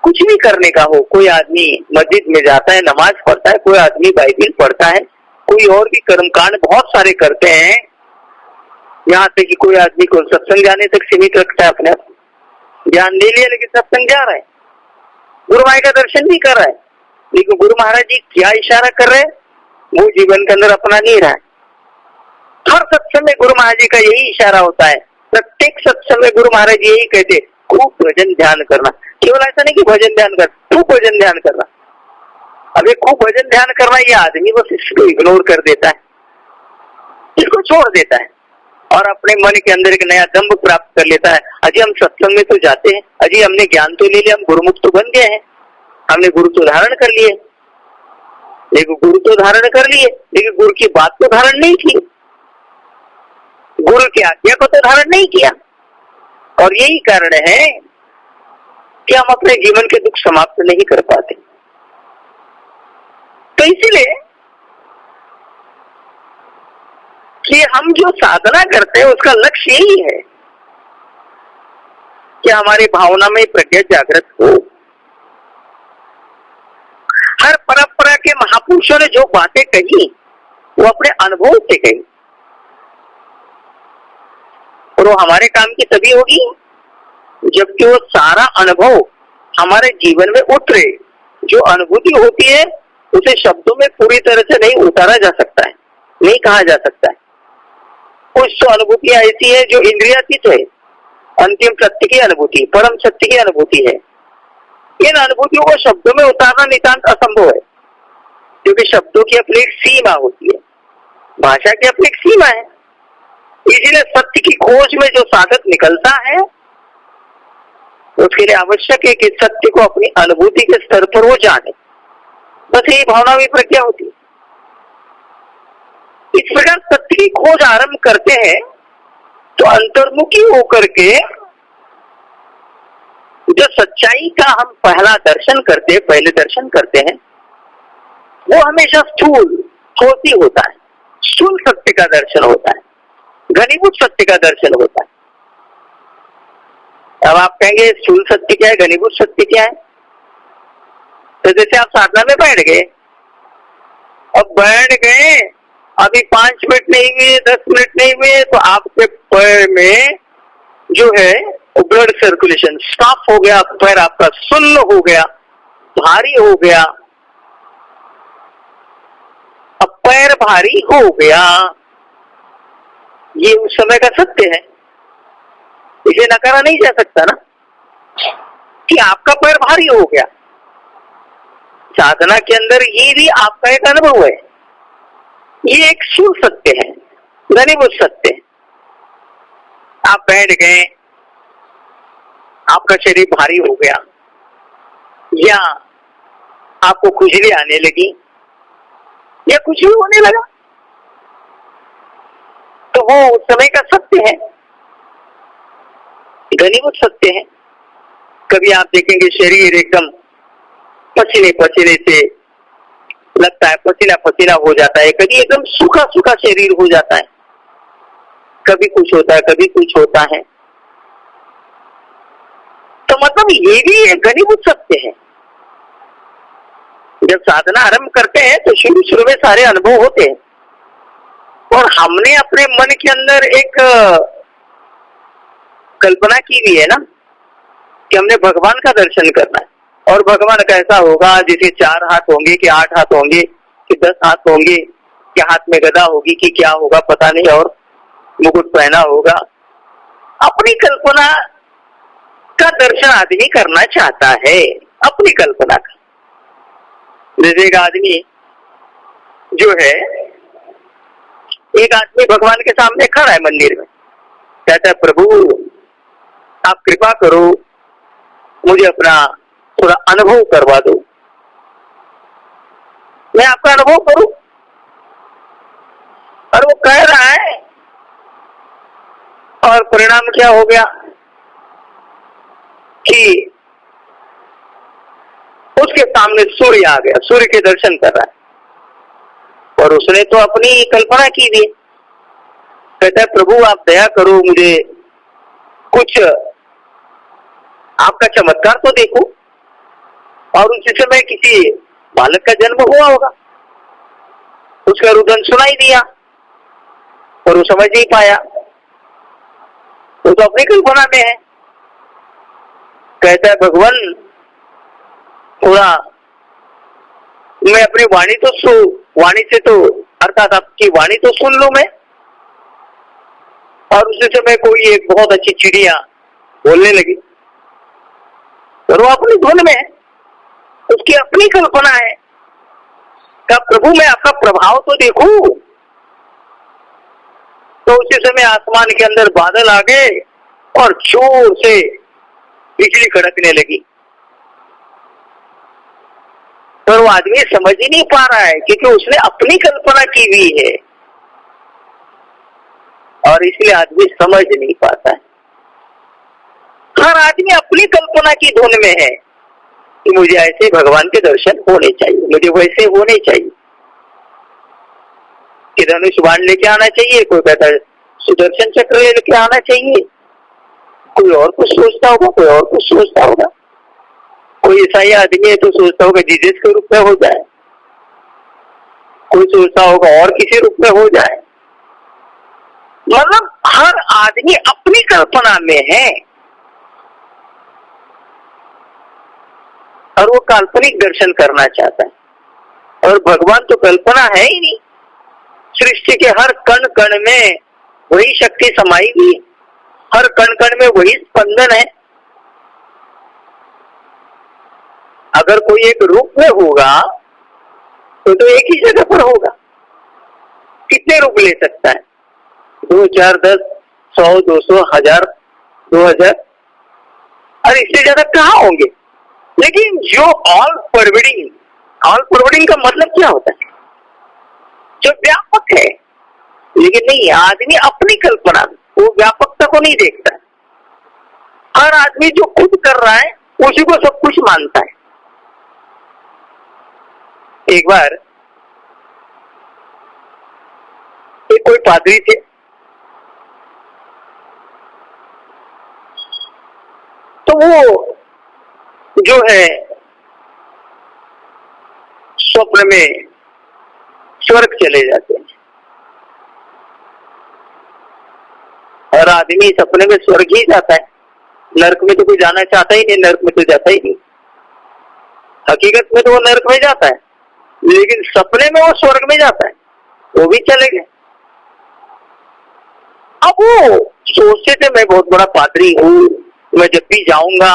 कुछ भी करने का हो, कोई आदमी मस्जिद में जाता है, नमाज पढ़ता है, कोई आदमी बाइबिल पढ़ता है, कोई और भी कर्मकांड बहुत सारे करते हैं, यहाँ तक कि कोई आदमी को सत्संग जाने तक सीमित रखता है, अपने आप ज्ञान ले लिया लेकिन सत्संग जा रहा है, गुरु माई का दर्शन भी कर रहा है, लेकिन गुरु महाराज जी क्या इशारा कर रहे हैं वो जीवन के अंदर अपना नहीं रहा है। हर सत्संग में गुरु महाराज जी का यही इशारा होता है, प्रत्येक सत्संग में गुरु महाराज जी यही कहते, खूब भजन ध्यान करना। केवल ऐसा नहीं कि भजन ध्यान कर, खूब भजन ध्यान करना। अभी खूब भजन ध्यान करना, ये आदमी बस इसको इग्नोर कर देता है, इसको छोड़ देता है और अपने मन के अंदर एक नया दम्भ प्राप्त कर लेता है। अजी हम सत्संग में तो जाते हैं, अजी हमने ज्ञान तो ले लिया, हम गुरुमुख तो बन गए हैं, हमने गुरु तो धारण कर लिए, लेकिन गुरु तो धारण कर लिए, लेकिन गुरु की बात तो धारण नहीं की, गुरु की आज्ञा को तो धारण नहीं किया। और यही कारण है कि हम अपने जीवन के दुख समाप्त नहीं कर पाते। तो इसीलिए कि हम जो साधना करते हैं उसका लक्ष्य यही है कि हमारी भावना में प्रज्ञा जागृत हो। हर परंपरा के महापुरुषों ने जो बातें कही वो अपने अनुभव से कही, और वो हमारे काम की तभी होगी जबकि वो सारा अनुभव हमारे जीवन में उतरे। जो अनुभूति होती है उसे शब्दों में पूरी तरह से नहीं उतारा जा सकता है, नहीं कहा जा सकता है। कुछ तो अनुभूतियां ऐसी है जो इंद्रियातीत है, अंतिम सत्य की अनुभूति, परम सत्य की अनुभूति है। इन अनुभूतियों को शब्दों में उतारना नितांत असंभव है, क्योंकि शब्दों की अपनी एक सीमा होती है, भाषा की अपनी एक सीमा है। इसीलिए सत्य की खोज में जो साधक निकलता है उसके लिए आवश्यक है कि सत्य को अपनी अनुभूति के स्तर पर वो जाने, बस यही भावनावी प्रज्ञा होती है। इस प्रकार सत्य की खोज आरंभ करते हैं तो अंतर्मुखी होकर के जो सच्चाई का हम पहला दर्शन करते हैं, पहले दर्शन करते हैं, वो हमेशा स्थूल ठोसी होता है, स्थूल सत्य का दर्शन होता है, घनीभूत सत्य का दर्शन होता है। अब आप कहेंगे स्थूल सत्य क्या है, घनीभूत सत्य क्या है? तो जैसे आप साधना में बैठ गए, अब बैठ गए, अभी 5 मिनट नहीं हुए, 10 मिनट नहीं हुए, तो आपके पैर में जो है ब्लड सर्कुलेशन स्टॉप हो गया, पैर आपका सुन्न हो गया, भारी हो गया। अब पैर भारी हो गया, ये उस समय का सत्य है, इसे नकारा नहीं जा सकता ना कि आपका पैर भारी हो गया। साधना के अंदर ये भी आपका एक अनुभव है, ये एक स्थूल सत्य है, घनीभूत सत्य है। आप बैठ गए, आपका शरीर भारी हो गया, या आपको खुजली आने लगी, या कुछ भी होने लगा, तो वो उस समय का सत्य है, घनीभूत सत्य है। कभी आप देखेंगे शरीर एकदम पसीने पसीने से लगता है, पसीना पसीना हो जाता है, कभी एकदम सूखा सूखा शरीर हो जाता है, कभी कुछ होता है, कभी कुछ होता है। तो मतलब ये भी एक घनीभूत सत्य है। जब साधना आरंभ करते हैं तो शुरू शुरू में सारे अनुभव होते हैं, और हमने अपने मन के अंदर एक कल्पना की भी है ना कि हमने भगवान का दर्शन करना है, और भगवान कैसा होगा, जैसे 4 हाथ होंगे कि 8 हाथ होंगे कि 10 हाथ होंगे, कि हाथ में गदा होगी कि क्या होगा पता नहीं, और मुकुट पहना होगा। अपनी कल्पना का दर्शन आदमी करना चाहता है, अपनी कल्पना का। जैसे एक आदमी जो है, एक आदमी भगवान के सामने खड़ा है मंदिर में, कहता है प्रभु आप कृपा करो, मुझे अपना थोड़ा अनुभव करवा दो, मैं आपका अनुभव करूं। और वो कह रहा है, और परिणाम क्या हो गया कि उसके सामने सूर्य आ गया, सूर्य के दर्शन कर रहा है, और उसने तो अपनी कल्पना की थी। कहता है प्रभु आप दया करो, मुझे कुछ आपका चमत्कार तो देखो। और उसी समय किसी बालक का जन्म हुआ होगा, उसका रुदन सुनाई दिया और वो समझ नहीं पाया, वो तो अपनी कल्पना में है। कहता है भगवान थोड़ा मैं अपनी वाणी से तो अर्थात आपकी वाणी तो सुन लूं मैं। और उसी समय कोई एक बहुत अच्छी चिड़िया बोलने लगी, और वो अपनी धुन में, उसकी अपनी कल्पना है। कहा प्रभु मैं आपका प्रभाव तो देखूं। तो उसी समय आसमान के अंदर बादल आ गए और जोर से बिजली कड़कने लगी। पर वो आदमी समझ ही नहीं पा रहा है क्योंकि उसने अपनी कल्पना की हुई है, और इसलिए आदमी समझ नहीं पाता है। हर आदमी अपनी कल्पना की धुन में है कि मुझे ऐसे भगवान के दर्शन होने चाहिए, मुझे वैसे होने चाहिए, कि धनुष बाण लेके आना चाहिए, कोई कहता है सुदर्शन चक्र लेके आना चाहिए, कोई और कुछ सोचता होगा, कोई और कुछ सोचता होगा। कोई ईसाई आदमी है तो सोचता होगा जीसस के रूप में हो जाए, कोई सोचता होगा और किसी रूप में हो जाए। मतलब हर आदमी अपनी कल्पना में है, और वो काल्पनिक दर्शन करना चाहता है। और भगवान तो कल्पना है ही नहीं, सृष्टि के हर कण कण में वही शक्ति समाई हुई, हर कण कण में वही स्पंदन है। अगर कोई एक रूप में होगा तो एक ही जगह पर होगा, कितने रूप ले सकता है? 2, 4, 10, 100, 200, 1000, 2000, और इससे ज्यादा कहाँ होंगे? लेकिन जो ऑल परवेडिंग का मतलब क्या होता है? जो व्यापक है। लेकिन नहीं, आदमी अपनी कल्पना, वो व्यापकता को नहीं देखता है। हर आदमी जो खुद कर रहा है उसी को सब कुछ मानता है। एक बार एक कोई पादरी थे, तो वो जो है स्वप्न में स्वर्ग चले जाते हैं, और आदमी सपने में स्वर्ग ही जाता है, नरक में तो कोई जाना चाहता ही नहीं, नरक में तो जाता ही नहीं। हकीकत में तो वो नरक में जाता है, लेकिन सपने में वो स्वर्ग में जाता है, वो भी चले गए। अब वो सोचते थे मैं बहुत बड़ा पादरी हूँ, मैं जब भी जाऊंगा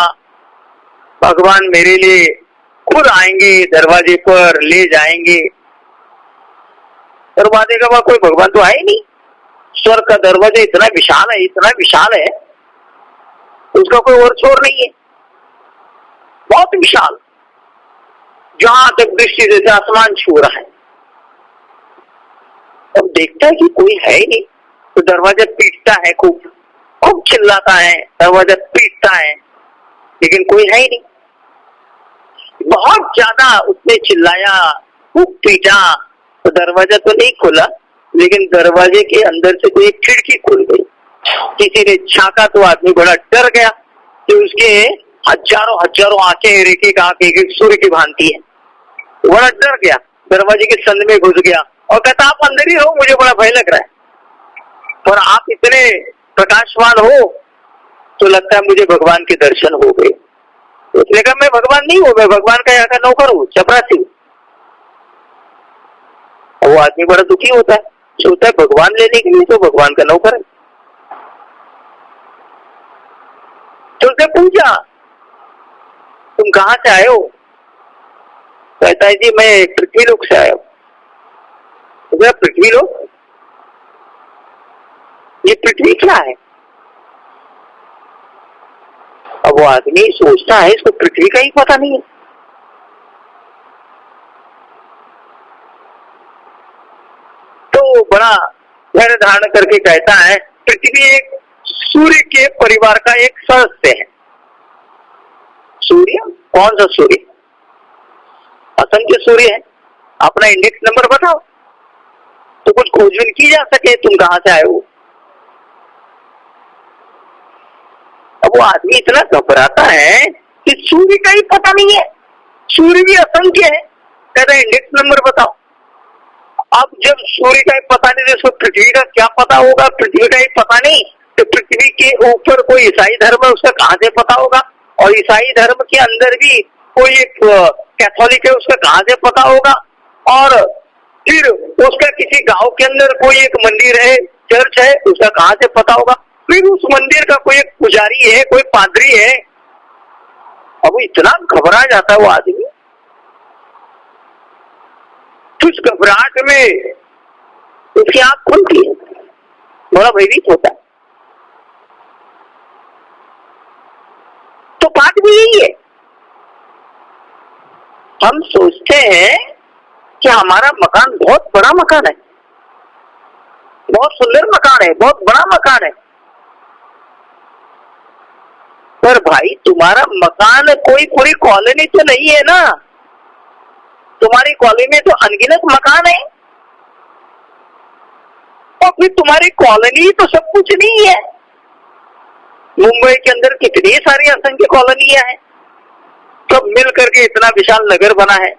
भगवान मेरे लिए खुद आएंगे, दरवाजे पर ले जाएंगे। दरवाजे का कोई भगवान तो है ही नहीं, स्वर्ग का दरवाजा इतना विशाल है, इतना विशाल है, उसका कोई और छोर नहीं है, बहुत विशाल, जहां तक दृष्टि से आसमान छू रहा है। अब देखता है कि कोई है ही नहीं, तो दरवाजा पीटता है, खूब चिल्लाता है, दरवाजा पीटता है, लेकिन कोई है ही नहीं। बहुत ज्यादा उसने चिल्लाया, खूब पीटा, तो दरवाजा तो नहीं खोला, लेकिन दरवाजे के अंदर से कोई एक खिड़की खुल गई। किसी ने झांका तो आदमी बड़ा डर गया कि उसके हजारों हजारों आंखें, एक आंख एक एक सूर्य की भांति है। बड़ा डर गया, दरवाजे के संद में घुस गया और कहता आप अंदर ही रहो, मुझे बड़ा भय लग रहा है, और आप इतने प्रकाशवान हो तो लगता है मुझे भगवान के दर्शन हो गए। उसने कहा मैं भगवान नहीं हूं, मैं भगवान का यहाँ का नौकर हूँ, चपरासी हूँ। वो आदमी बड़ा दुखी होता है, सोचता है भगवान लेने के लिए तो भगवान का नौकर है। तो उसने पूछा तुम कहाँ से आए हो? कहता है जी मैं पृथ्वी लोक से आया हूँ। तो पृथ्वी लोक, ये पृथ्वी क्या है? अब वो आदमी सोचता है इसको पृथ्वी का ही पता नहीं है। तो बड़ा धैर्य धारण करके कहता है पृथ्वी एक सूर्य के परिवार का एक सदस्य है। सूर्य? कौन सा सूर्य? असंख्य सूर्य है। अपना इंडेक्स नंबर बताओ तो कुछ खोजबीन की जा सके, तुम कहां से आए हो। अब वो आदमी इतना घबराता है कि सूर्य का ही पता नहीं है, सूर्य भी असंख्य है, कहता है इंडेक्स नंबर बताओ। अब जब सूर्य का ही पता नहीं तो इसको पृथ्वी का क्या पता होगा? पृथ्वी का ही पता नहीं तो पृथ्वी के ऊपर कोई ईसाई धर्म है, उसका कहां से पता होगा? और ईसाई धर्म के अंदर भी कोई एक कैथोलिक है, उसका कहां से पता होगा? और फिर उसका किसी गांव के अंदर कोई एक मंदिर है, चर्च है, उसका कहां से पता होगा? फिर उस मंदिर का कोई एक पुजारी है, कोई पादरी है। अब इतना घबरा जाता है वो आदमी, उस घबराहट में उसकी आंख खुलती है, बड़ा भयभीत होता है। तो बात भी यही है, हम सोचते हैं कि हमारा मकान बहुत बड़ा मकान है, बहुत सुंदर मकान है, बहुत बड़ा मकान है, पर भाई तुम्हारा मकान कोई पूरी कॉलोनी तो नहीं है ना। तुम्हारी कॉलोनी में तो अनगिनत मकान है, और फिर तुम्हारी कॉलोनी तो सब कुछ नहीं है। मुंबई के अंदर कितनी सारी असंख्य कॉलोनियां हैं, सब मिल करके इतना विशाल नगर बना है,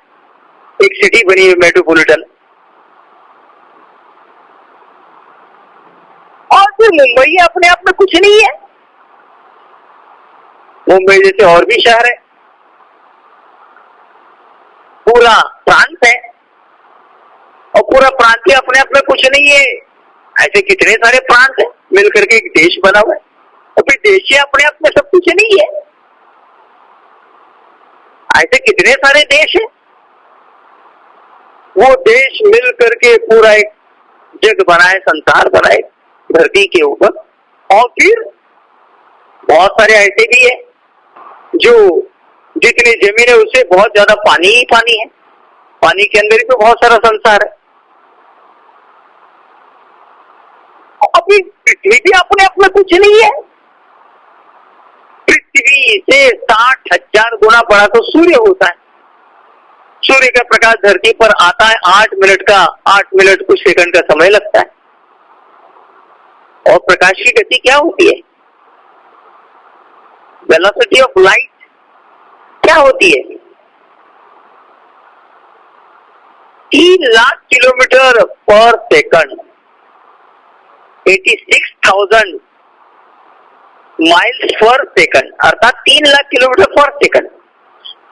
एक सिटी बनी है मेट्रोपॉलिटन। और फिर मुंबई अपने आप में कुछ नहीं है। मुंबई जैसे और भी शहर है, पूरा प्रांत है, और पूरा प्रांत ही अपने आप में कुछ नहीं है। ऐसे कितने सारे प्रांत है मिलकर के एक देश बना हुआ है, और फिर देश ही अपने आप में सब कुछ नहीं है। ऐसे कितने सारे देश है, वो देश मिल करके पूरा एक जग बनाए, संसार बनाए धरती के ऊपर। और फिर बहुत सारे ऐसे भी है जो जितनी जमीन है उससे बहुत ज्यादा पानी ही पानी है, पानी के अंदर ही तो बहुत सारा संसार है। अभी पृथ्वी भी अपने आप में कुछ नहीं है। पृथ्वी से 60,000 गुना बड़ा तो सूर्य होता है। सूर्य का प्रकाश धरती पर आता है 8 मिनट का, 8 मिनट कुछ सेकंड का समय लगता है। और प्रकाश की गति क्या होती है? वेलोसिटी ऑफ लाइट क्या होती है? 3 लाख किलोमीटर पर सेकंड, 86,000 माइल्स पर सेकंड, अर्थात 3 लाख किलोमीटर पर सेकंड।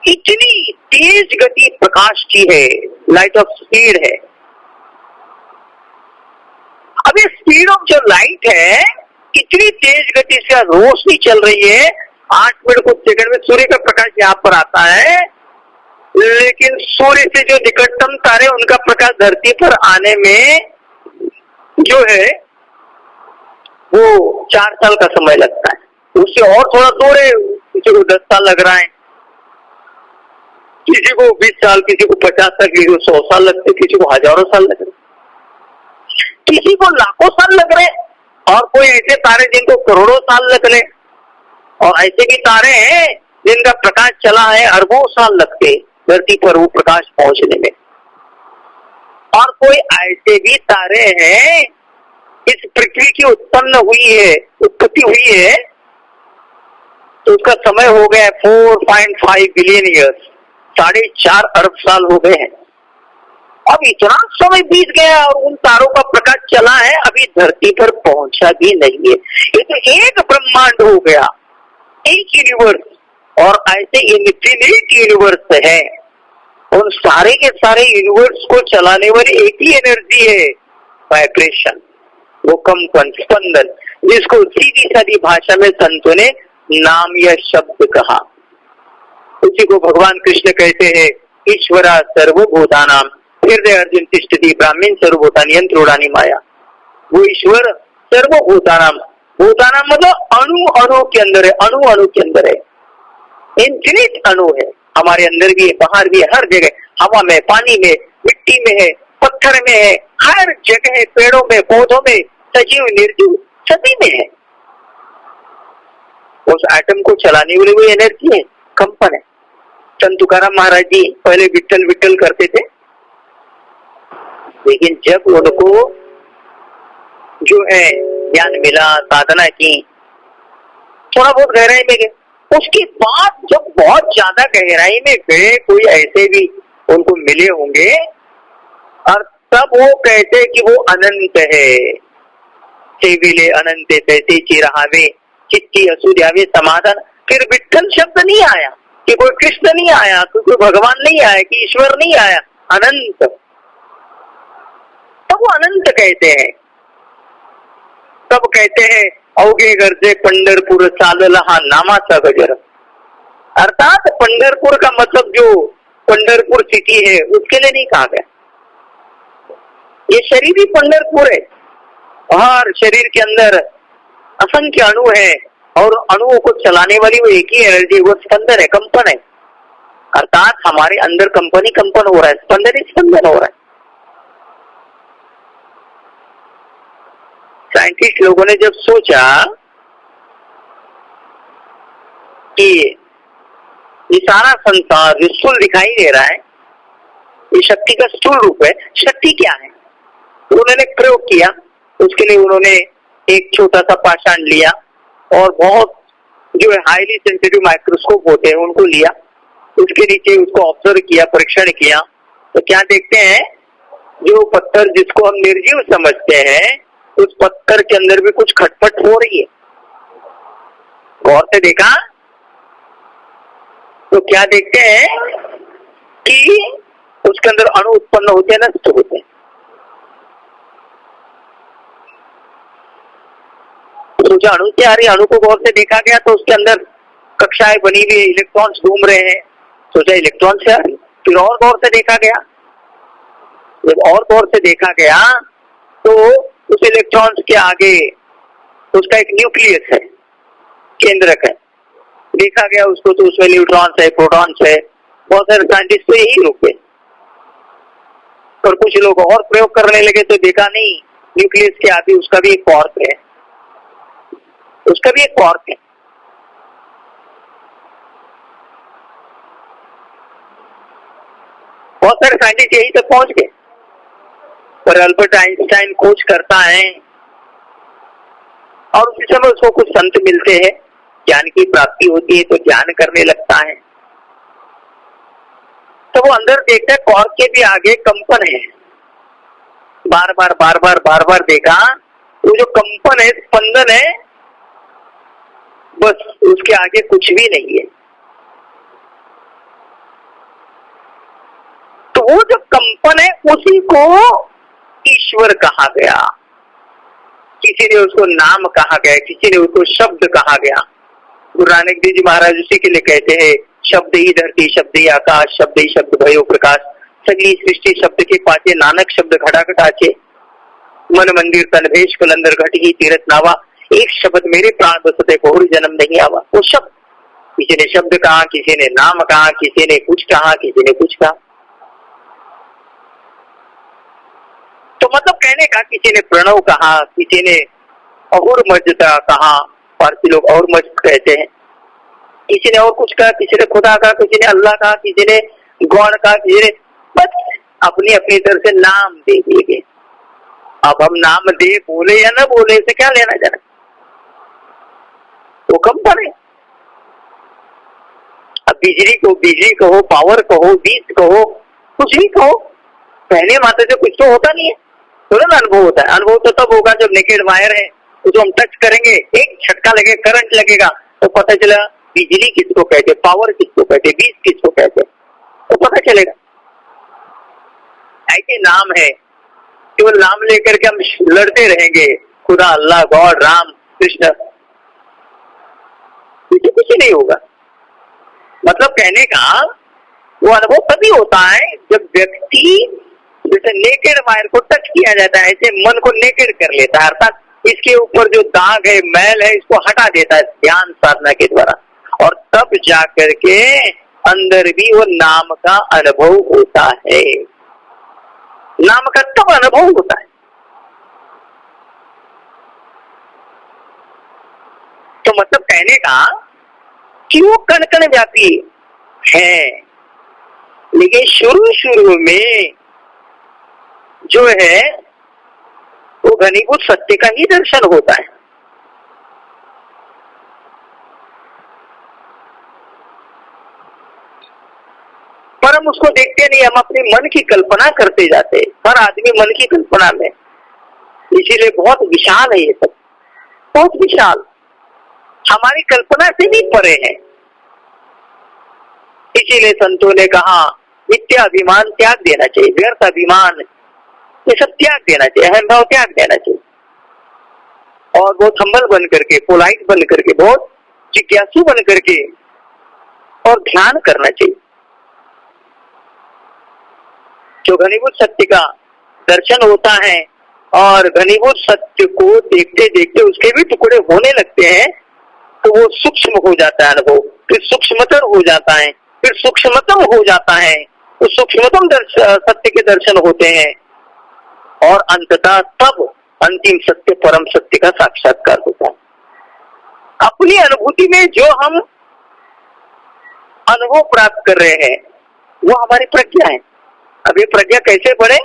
इतनी तेज गति प्रकाश की है, लाइट ऑफ स्पीड है। अब ये स्पीड ऑफ जो लाइट है, इतनी तेज गति से रोशनी चल रही है, 8 मिनट कुछ सेकंड में सूर्य का प्रकाश यहाँ पर आता है, लेकिन सूर्य से जो निकटतम तारे उनका प्रकाश धरती पर आने में जो है वो 4 साल का समय लगता है। उससे और थोड़ा दूर है, किसी को 10 साल लग रहा है, किसी को 20 साल, किसी को 50 साल, किसी को 100 साल लगते, किसी को हजारों साल लग रहे, किसी को लाखों साल लग रहे, और कोई ऐसे तारे जिनको करोड़ों साल लग रहे। और ऐसे भी तारे हैं जिनका प्रकाश चला है, अरबों साल लगते धरती पर वो प्रकाश पहुंचने में। और कोई ऐसे भी तारे हैं, इस पृथ्वी की उत्पत्ति हुई है तो उसका समय हो गया 4.5 बिलियन ईयर्स, 4.5 अरब साल हो गए हैं। अब इतना समय बीत गया और उन तारों का प्रकाश चला है, अभी धरती पर पहुंचा भी नहीं है। ये तो एक ब्रह्मांड हो गया, एक यूनिवर्स, और ऐसे इन्फिनिट यूनिवर्स है। उन सारे के सारे यूनिवर्स को चलाने वाली एक ही एनर्जी है, वाइब्रेशन, वो कंपन, स्पंदन, जिसको सीधी सादी भाषा में संतों ने नाम या शब्द कहा। उसी को भगवान कृष्ण कहते हैं ईश्वरा सर्वभूतानाम हृदय अर्जुन तिष्ठति ब्राह्मण सर्वभूतानि यंत्रोड़ानि माया। वो ईश्वर सर्वभूतानाम, भूतानाम मतलब अणु अणु के अंदर है, अणु अणु के अंदर है, इन्फिनिट अणु है, हमारे अंदर भी है, बाहर भी है, हर जगह, हवा में, पानी में, मिट्टी में है, पत्थर में है, हर जगह है, पेड़ों में, पौधों में, सजीव निर्जीव सभी में है। उस एटम को चलाने वाली वो एनर्जी है, कंपन है। संत तुकाराम महाराज जी पहले विट्ठल विट्ठल करते थे, लेकिन जब उनको जो है ज्ञान मिला, साधना की, थोड़ा बहुत गहराई में गए, उसके बाद जब बहुत ज्यादा गहराई में गए, कोई ऐसे भी उनको मिले होंगे, और तब वो कहते कि वो अनंत है। सेविले अनंत तैसे चिरहावे चित्ती असुद्यावे समाधान। फिर विट्ठल शब्द नहीं आया, कि कोई कृष्ण नहीं आया, कोई भगवान नहीं आया, कि ईश्वर नहीं आया, अनंत। तब वो अनंत कहते हैं। तब कहते हैं अवघे गरजे पंढरपुर चालला हा नामाचा गजर। अर्थात पंढरपुर का मतलब जो पंढरपुर सिटी है उसके लिए नहीं कहा गया, ये शरीर ही पंढरपुर है। हर शरीर के अंदर असंख्य अणु है, और अणुओं को चलाने वाली वो एक ही एनर्जी, वो स्पंदन है, कंपन है। अर्थात हमारे अंदर कंपन ही कंपन हो रहा है, स्पंदन ही स्पंदन हो रहा है। साइंटिस्ट लोगों ने जब सोचा कि ये सारा संसार जो स्थूल दिखाई दे रहा है, ये शक्ति का स्थूल रूप है, शक्ति क्या है, तो उन्होंने प्रयोग किया। उसके लिए उन्होंने एक छोटा सा पाषाण लिया और बहुत जो है हाईली सेंसिटिव माइक्रोस्कोप होते हैं उनको लिया, उसके नीचे उसको ऑब्जर्व किया, परीक्षण किया, तो क्या देखते हैं, जो पत्थर जिसको हम निर्जीव समझते हैं, उस पत्थर के अंदर भी कुछ खटपट हो रही है। गौर से देखा तो क्या देखते हैं कि उसके अंदर अणु उत्पन्न होते हैं, नष्ट होते हैं। सोचा अणु से आ रही, अणु को गौर से देखा गया तो उसके अंदर कक्षाएं बनी हुई, इलेक्ट्रॉन्स घूम रहे हैं, सोचा इलेक्ट्रॉन से आ रही। फिर और गौर से देखा गया, जब और गौर से देखा गया तो उस इलेक्ट्रॉन्स के आगे उसका एक न्यूक्लियस है, केंद्रक है, देखा गया उसको तो उसमें न्यूट्रॉन्स है, प्रोटॉन्स है। बहुत सारे साइंटिस्ट तो यही रुके, पर कुछ लोग और प्रयोग करने लगे तो देखा नहीं, न्यूक्लियस के आगे उसका भी एक क्वार्क है, उसका भी एक क्वार्क है। बहुत सारे साइंटिस्ट यही तक पहुंच गए, पर अल्बर्ट आइंस्टाइन खोज करता है और उसी समय उसको कुछ संत मिलते हैं, ज्ञान की प्राप्ति होती है तो ध्यान करने लगता है, तो वो अंदर देखता है क्वार्क के भी आगे कंपन है। बार बार देखा, वो जो कंपन है, स्पंदन है, बस उसके आगे कुछ भी नहीं है। तो वो जो कंपन है उसी को ईश्वर कहा गया। किसी ने उसको नाम कहा गया, किसी ने उसको शब्द कहा गया। गुरु नानक देव जी महाराज उसी के लिए कहते हैं, शब्द ही धरती, शब्द ही आकाश, शब्द ही शब्द भयो प्रकाश, सगली सृष्टि शब्द के पाचे, नानक शब्द घड़ा घटाचे, मन मंदिर तन भेष कलंदर घट ही तीरथ नावा, एक शब्द मेरे प्राण बसते बहुरी जन्म नहीं आवा। वो शब्द, किसी ने शब्द कहा, किसी ने नाम कहा, किसी ने कुछ कहा, किसी ने कुछ कहा। तो मतलब कहने का, किसी ने प्रणव कहा, किसी ने अहुर मजता कहा, फारसी लोग और मज कहते हैं। किसी ने और कुछ कहा, किसी ने खुदा कहा, किसी ने अल्लाह कहा, किसी ने गॉड कहा, किसी ने बस अपनी अपनी तरह से नाम दे दिए। अब हम नाम दे बोले या ना बोले से क्या लेना जाना, वो कम पड़े। अब बिजली को बिजली कहो, पावर कहो, बीज कहो, कुछ भी कहो, पहले मात्र से कुछ तो होता नहीं है, थोड़ा ना अनुभव होता है। अनुभव तो तब होगा जब नेकेड वायर है, जो हम टच करेंगे, एक झटका लगे, करंट लगेगा तो पता चला बिजली किसको कहते, पावर किसको कहते, बीज किसको कहते, तो पता चलेगा। ऐसे नाम है, केवल नाम लेकर के हम लड़ते रहेंगे, खुदा, अल्लाह, गॉड, राम, कृष्ण, कुछ नहीं होगा। मतलब कहने का वो अनुभव तभी होता है जब व्यक्ति जैसे नेकेड वायर को टच किया जाता है, ऐसे मन को नेकेड कर लेता है, अर्थात इसके ऊपर जो दाग है, मैल है, इसको हटा देता है ध्यान साधना के द्वारा, और तब जाकर के अंदर भी वो नाम का अनुभव होता है। नाम का तब अनुभव होता है। तो मतलब कहने का कि वो कण कण व्यापी है, लेकिन शुरू में जो है वो घनीभूत सत्य का ही दर्शन होता है। पर हम उसको देखते नहीं, हम अपने मन की कल्पना करते जाते, हर आदमी मन की कल्पना में, इसीलिए बहुत विशाल है ये सब, बहुत विशाल, हमारी कल्पना से भी परे है। इसीलिए संतों ने कहा मिथ्या अभिमान त्याग देना चाहिए, व्यर्थ अभिमान ये सब त्याग देना चाहिए, अहम भाव त्याग देना चाहिए, और बहुत हम्बल बन करके, पोलाइट बन करके, बहुत जिज्ञासु बन करके और ध्यान करना चाहिए। जो घनीभूत सत्य का दर्शन होता है और घनीभूत सत्य को देखते देखते उसके भी टुकड़े होने लगते हैं, तो वो सूक्ष्म हो जाता है अनुभव, फिर सूक्ष्मतर हो जाता है, फिर सूक्ष्मतम हो जाता है, तो सूक्ष्मतम सत्य के दर्शन होते हैं, और अंततः तब अंतिम सत्य परम सत्य का साक्षात्कार होता है। अपनी अनुभूति में जो हम अनुभव प्राप्त कर रहे हैं वो हमारी प्रज्ञा है। अब ये प्रज्ञा कैसे बढ़े,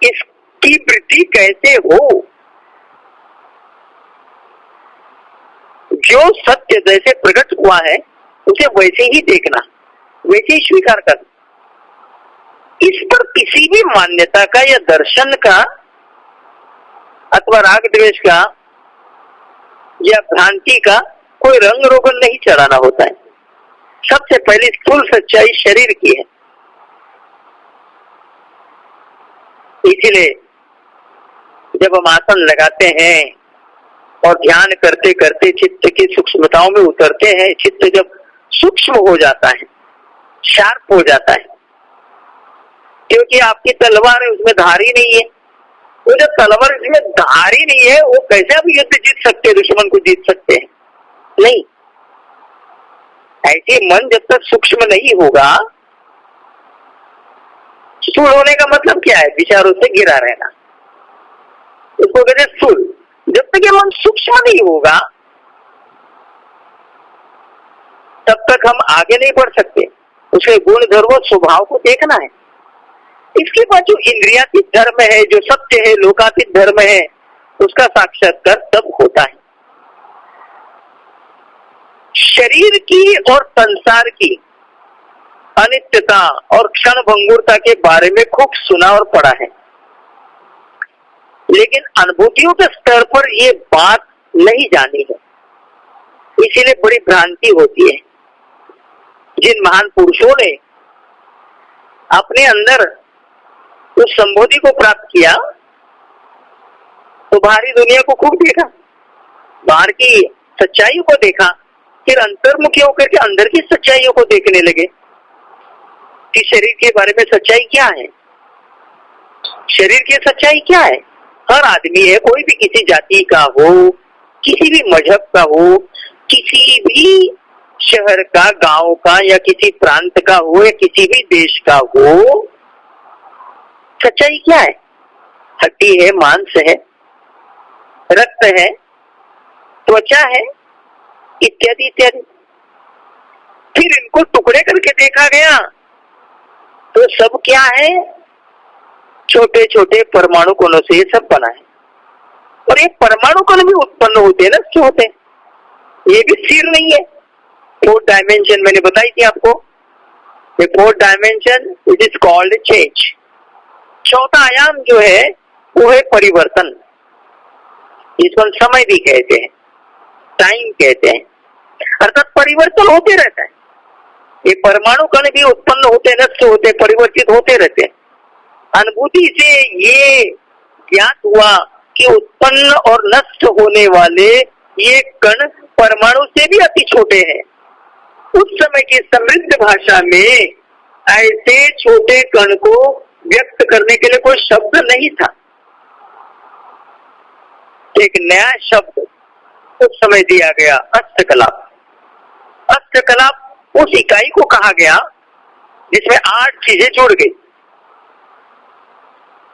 इसकी वृद्धि कैसे हो, जो सत्य जैसे प्रकट हुआ है उसे वैसे ही देखना, वैसे ही स्वीकार करना। इस पर किसी भी मान्यता का या दर्शन का अथवा राग द्वेष का या भ्रांति का कोई रंग रोगन नहीं चढ़ाना होता है। सबसे पहले स्थूल सच्चाई शरीर की है। इसलिए जब हम आसन लगाते हैं और ध्यान करते करते चित्त की सूक्ष्मताओं में उतरते हैं, चित्त जब सूक्ष्म हो जाता है, शार्प हो जाता है, क्योंकि आपकी तलवार है उसमें धारी नहीं है, वो जब तलवार इसमें धारी नहीं है वो कैसे आप युद्ध जीत सकते हैं, दुश्मन को जीत सकते हैं? नहीं। ऐसे मन जब तक सूक्ष्म नहीं होगा, स्थूल होने का मतलब क्या है? विचारों से घिरा रहना, उसको कहते हैं स्थूल। जब तक ये मन सूक्ष्म नहीं होगा तब तक हम आगे नहीं बढ़ सकते। उसके गुण धर्म स्वभाव को देखना है। इसके बाद जो इंद्रियातीत धर्म है, जो सत्य है, लोकातीत धर्म है, उसका साक्षात्कार तब होता है। शरीर की और संसार की अनित्यता और क्षण भंगुरता के बारे में खूब सुना और पढ़ा है, लेकिन अनुभूतियों के स्तर पर ये बात नहीं जानी है, इसीलिए बड़ी भ्रांति होती है। जिन महान पुरुषों ने अपने अंदर उस संबोधि को प्राप्त किया तो बाहरी दुनिया को खूब देखा, बाहर की सच्चाइयों को देखा, फिर अंतर्मुखी होकर के अंदर की सच्चाइयों को देखने लगे कि शरीर के बारे में सच्चाई क्या है, शरीर की सच्चाई क्या है। हर आदमी है, कोई भी किसी जाति का हो, किसी भी मजहब का हो, किसी भी शहर का, गांव का या किसी प्रांत का हो या किसी भी देश का हो, सच्चाई क्या है? हड्डी है, मांस है, रक्त है, त्वचा है, इत्यादि इत्यादि। फिर इनको टुकड़े करके देखा गया तो सब क्या है, छोटे छोटे परमाणु कणों से ये सब बना है। और ये परमाणु कण भी उत्पन्न होते हैं, नष्ट होते हैं, ये भी स्थिर नहीं है। 4th डायमेंशन मैंने बताई थी आपको, ये 4th dimension it is called change. चौथा आयाम जो है वो है परिवर्तन, जिसको हम समय भी कहते हैं, टाइम कहते हैं, अर्थात परिवर्तन होते रहता है। ये परमाणु कण भी उत्पन्न होते, नष्ट होते, परिवर्तित होते रहते हैं। अनुभूति से ये ज्ञात हुआ कि उत्पन्न और नष्ट होने वाले ये कण परमाणु से भी अति छोटे हैं। उस समय की समृद्ध भाषा में ऐसे छोटे कण को व्यक्त करने के लिए कोई शब्द नहीं था। एक नया शब्द उस समय दिया गया, अष्टकलाप। अष्टकलाप उस इकाई को कहा गया जिसमें 8 चीजें जुड़ गई।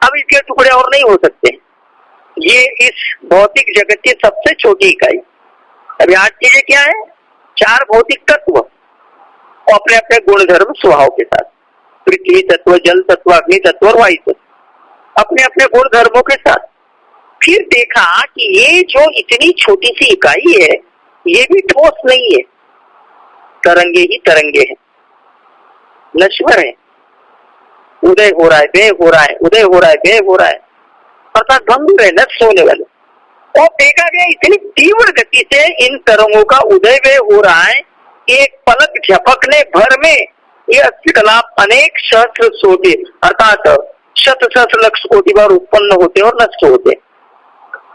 अब इसके टुकड़े और नहीं हो सकते, ये इस भौतिक जगत की सबसे छोटी इकाई। अभी 8 चीजें क्या है, 4 भौतिक तत्व और अपने अपने गुणधर्म स्वभाव के साथ, पृथ्वी तत्व, जल तत्व, अग्नि तत्व और वायु तत्व, अपने अपने गुण धर्मों के साथ। फिर देखा कि ये जो इतनी छोटी सी इकाई है ये भी ठोस नहीं है, तरंगे ही तरंगे हैं, नश्वर है, उदय हो रहा है, व्यय हो रहा है, उदय हो रहा है, व्यय हो रहा है, अर्थात भंगुर है, नष्ट होने वाले। और देखा गया इतनी तीव्र गति से इन तरंगों का उदय व्यय हो रहा है, एक पलक झपकने भर में ये अष्टकलाप अनेक सहस्र कोटि अर्थात शत सहस्र लक्ष कोटि बार उत्पन्न होते और नष्ट होते।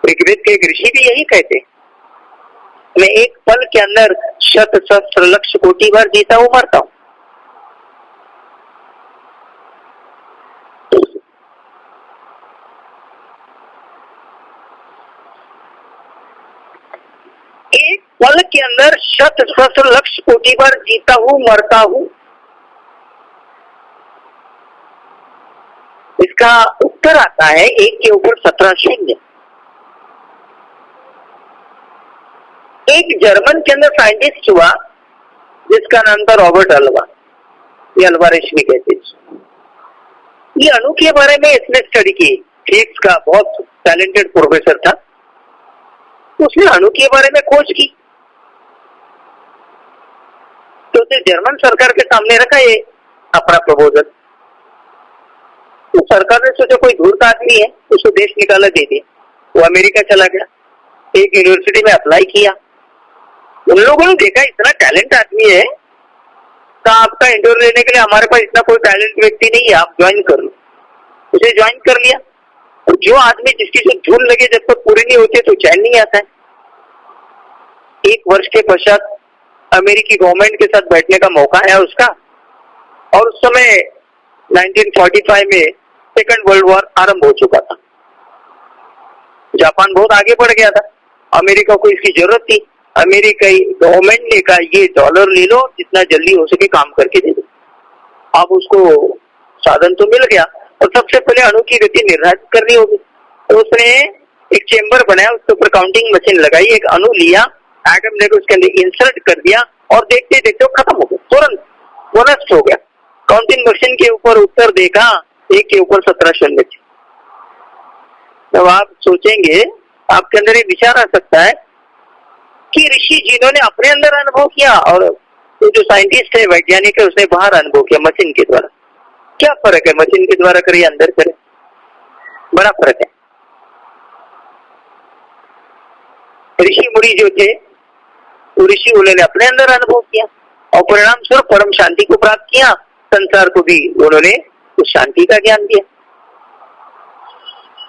ऋग्वेद के एक ऋषि भी यही कहते, मैं एक पल के अंदर शत सहस्र लक्ष कोटि बार जीता हूं, मरता हूं। एक पल के अंदर शत सहस्र लक्ष कोटि बार जीता हूं, मरता हूं। इसका उत्तर आता है 1 के ऊपर 17 शून्य। एक जर्मन के अंदर साइंटिस्ट हुआ जिसका नाम था रॉबर्ट अल्वा, ये अल्वा रेशमी कहते हैं। ये अणु के बारे में इसने स्टडी की, फिजिक्स का बहुत टैलेंटेड प्रोफेसर था, उसने अणु के बारे में खोज की। तो उसे जर्मन सरकार के सामने रखा ये अपना प्रपोजल। तो सरकार ने सोचा कोई धूर्त आदमी है, उसको देश निकाला दे दिया, वो अमेरिका चला गया, एक यूनिवर्सिटी में अप्लाई किया। उन लोगों ने देखा इतना टैलेंट आदमी है तो आपका इंटरव्यू लेने के लिए हमारे पास इतना कोई टैलेंट व्यक्ति नहीं है, आप ज्वाइन कर लो। उसे ज्वाइन कर लिया। और जो आदमी जिसकी जो धुन लगे जब तक पूरी नहीं होती तो चैन नहीं आता है। 1 वर्ष के पश्चात अमेरिकी गवर्नमेंट के साथ बैठने का मौका आया उसका, और उस समय 1945 में सेकंड वर्ल्ड वॉर आरंभ हो चुका था। जापान बहुत आगे बढ़ गया था, अमेरिका को इसकी जरूरत थी। अमेरिकी गवर्नमेंट ने कहा ये डॉलर ले लो, जितना जल्दी हो सके काम करके दे दो। अब उसको साधन तो मिल गया, और सबसे पहले अणु की गति निर्धारित करनी होगी। तो उसने एक चेंबर बनाया, उसके ऊपर काउंटिंग मशीन लगाई, एक अणु लिया, एटम लेकर उसके अंदर इंसर्ट कर दिया, और देखते देखते खत्म हो गया, तुरंत वो नष्ट हो गया। काउंटिंग मशीन के ऊपर उत्तर देखा 1 के ऊपर 17 शून्य। तो आप सोचेंगे, आपके अंदर ये विचार आ सकता है कि ऋषि जिन्होंने अपने अंदर अनुभव किया और तो जो साइंटिस्ट है, वैज्ञानिक है, उसने बाहर अनुभव किया मशीन के द्वारा। क्या फर्क है, मशीन के द्वारा करे या अंदर करे? बड़ा फर्क है। ऋषि मुनि जो थे वो ऋषि उन्होंने अपने अंदर अनुभव किया और परिणाम स्वरूप परम शांति को प्राप्त किया। संसार को भी उन्होंने उस शांति का ज्ञान दिया।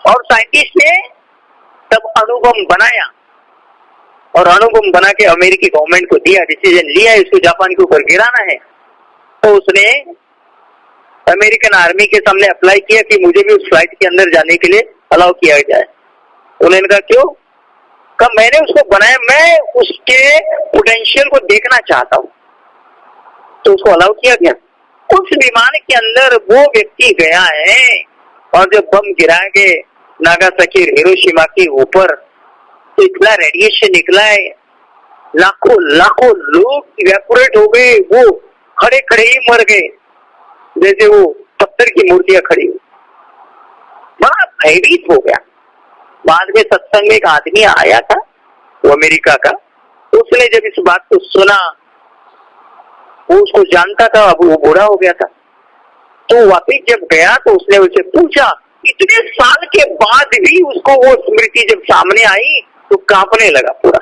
और साइंटिस्ट ने तब अणुबम बनाया, और अणुबम बना के अमेरिकी गवर्नमेंट को दिया, डिसीजन लिया इसको जापान के ऊपर गिराना है। तो उसने अमेरिकन आर्मी के सामने अप्लाई किया कि मुझे भी उस फ्लाइट के अंदर जाने के लिए अलाउ किया जाए। उन्होंने कहा क्यों? कहा मैंने उसको बनाया, मैं उसके पोटेंशियल को देखना चाहता हूं। तो उसको अलाउ किया गया। उस विमान के अंदर वो व्यक्ति गया है, और जब बम गिरा के नागासाकी हिरोशिमा के ऊपर तो इतना रेडिएशन निकला है लाखों लाखों लोग इवेपोरेट हो गए, वो खड़े खड़े ही मर गए, जैसे वो पत्थर की मूर्तियां खड़ी हुई। बड़ा भयभीत हो गया। बाद में सत्संग में एक आदमी आया था, वो अमेरिका का, उसने जब इस बात को सुना, वो उसको जानता था, अब वो बूढ़ा हो गया था, तो वापिस जब गया तो उसने उसे पूछा, इतने साल के बाद भी उसको वो स्मृति जब सामने आई तो कांपने लगा पूरा।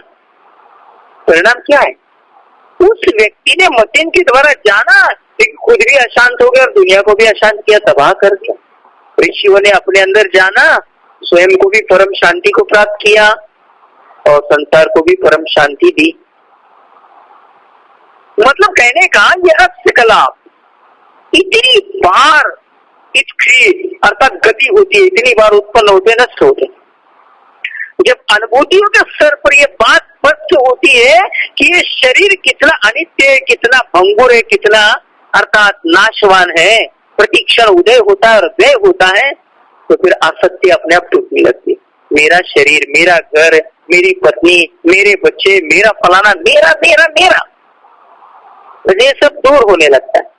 परिणाम क्या है? उस व्यक्ति ने मतीन के द्वारा जाना, लेकिन खुद भी अशांत हो गया और दुनिया को भी अशांत किया, तबाह कर दिया। ऋषियों ने अपने अंदर जाना, स्वयं को भी परम शांति को प्राप्त किया और संसार को भी परम शांति दी। मतलब कहने का यह रहस्य कला इतनी बार अर्थात गति होती है, इतनी बार उत्पन्न होते नष्ट होते। जब अनुभूतियों के स्तर पर यह बात स्पष्ट होती है कि ये शरीर कितना अनित्य है, कितना भंगुर है, कितना अर्थात नाशवान है, प्रतिक्षण उदय होता है और व्यय होता है, तो फिर आसक्ति अपने आप टूटने लगती है। मेरा शरीर, मेरा घर, मेरी पत्नी, मेरे बच्चे, मेरा फलाना, मेरा मेरा मेरा, ये सब दूर होने लगता है,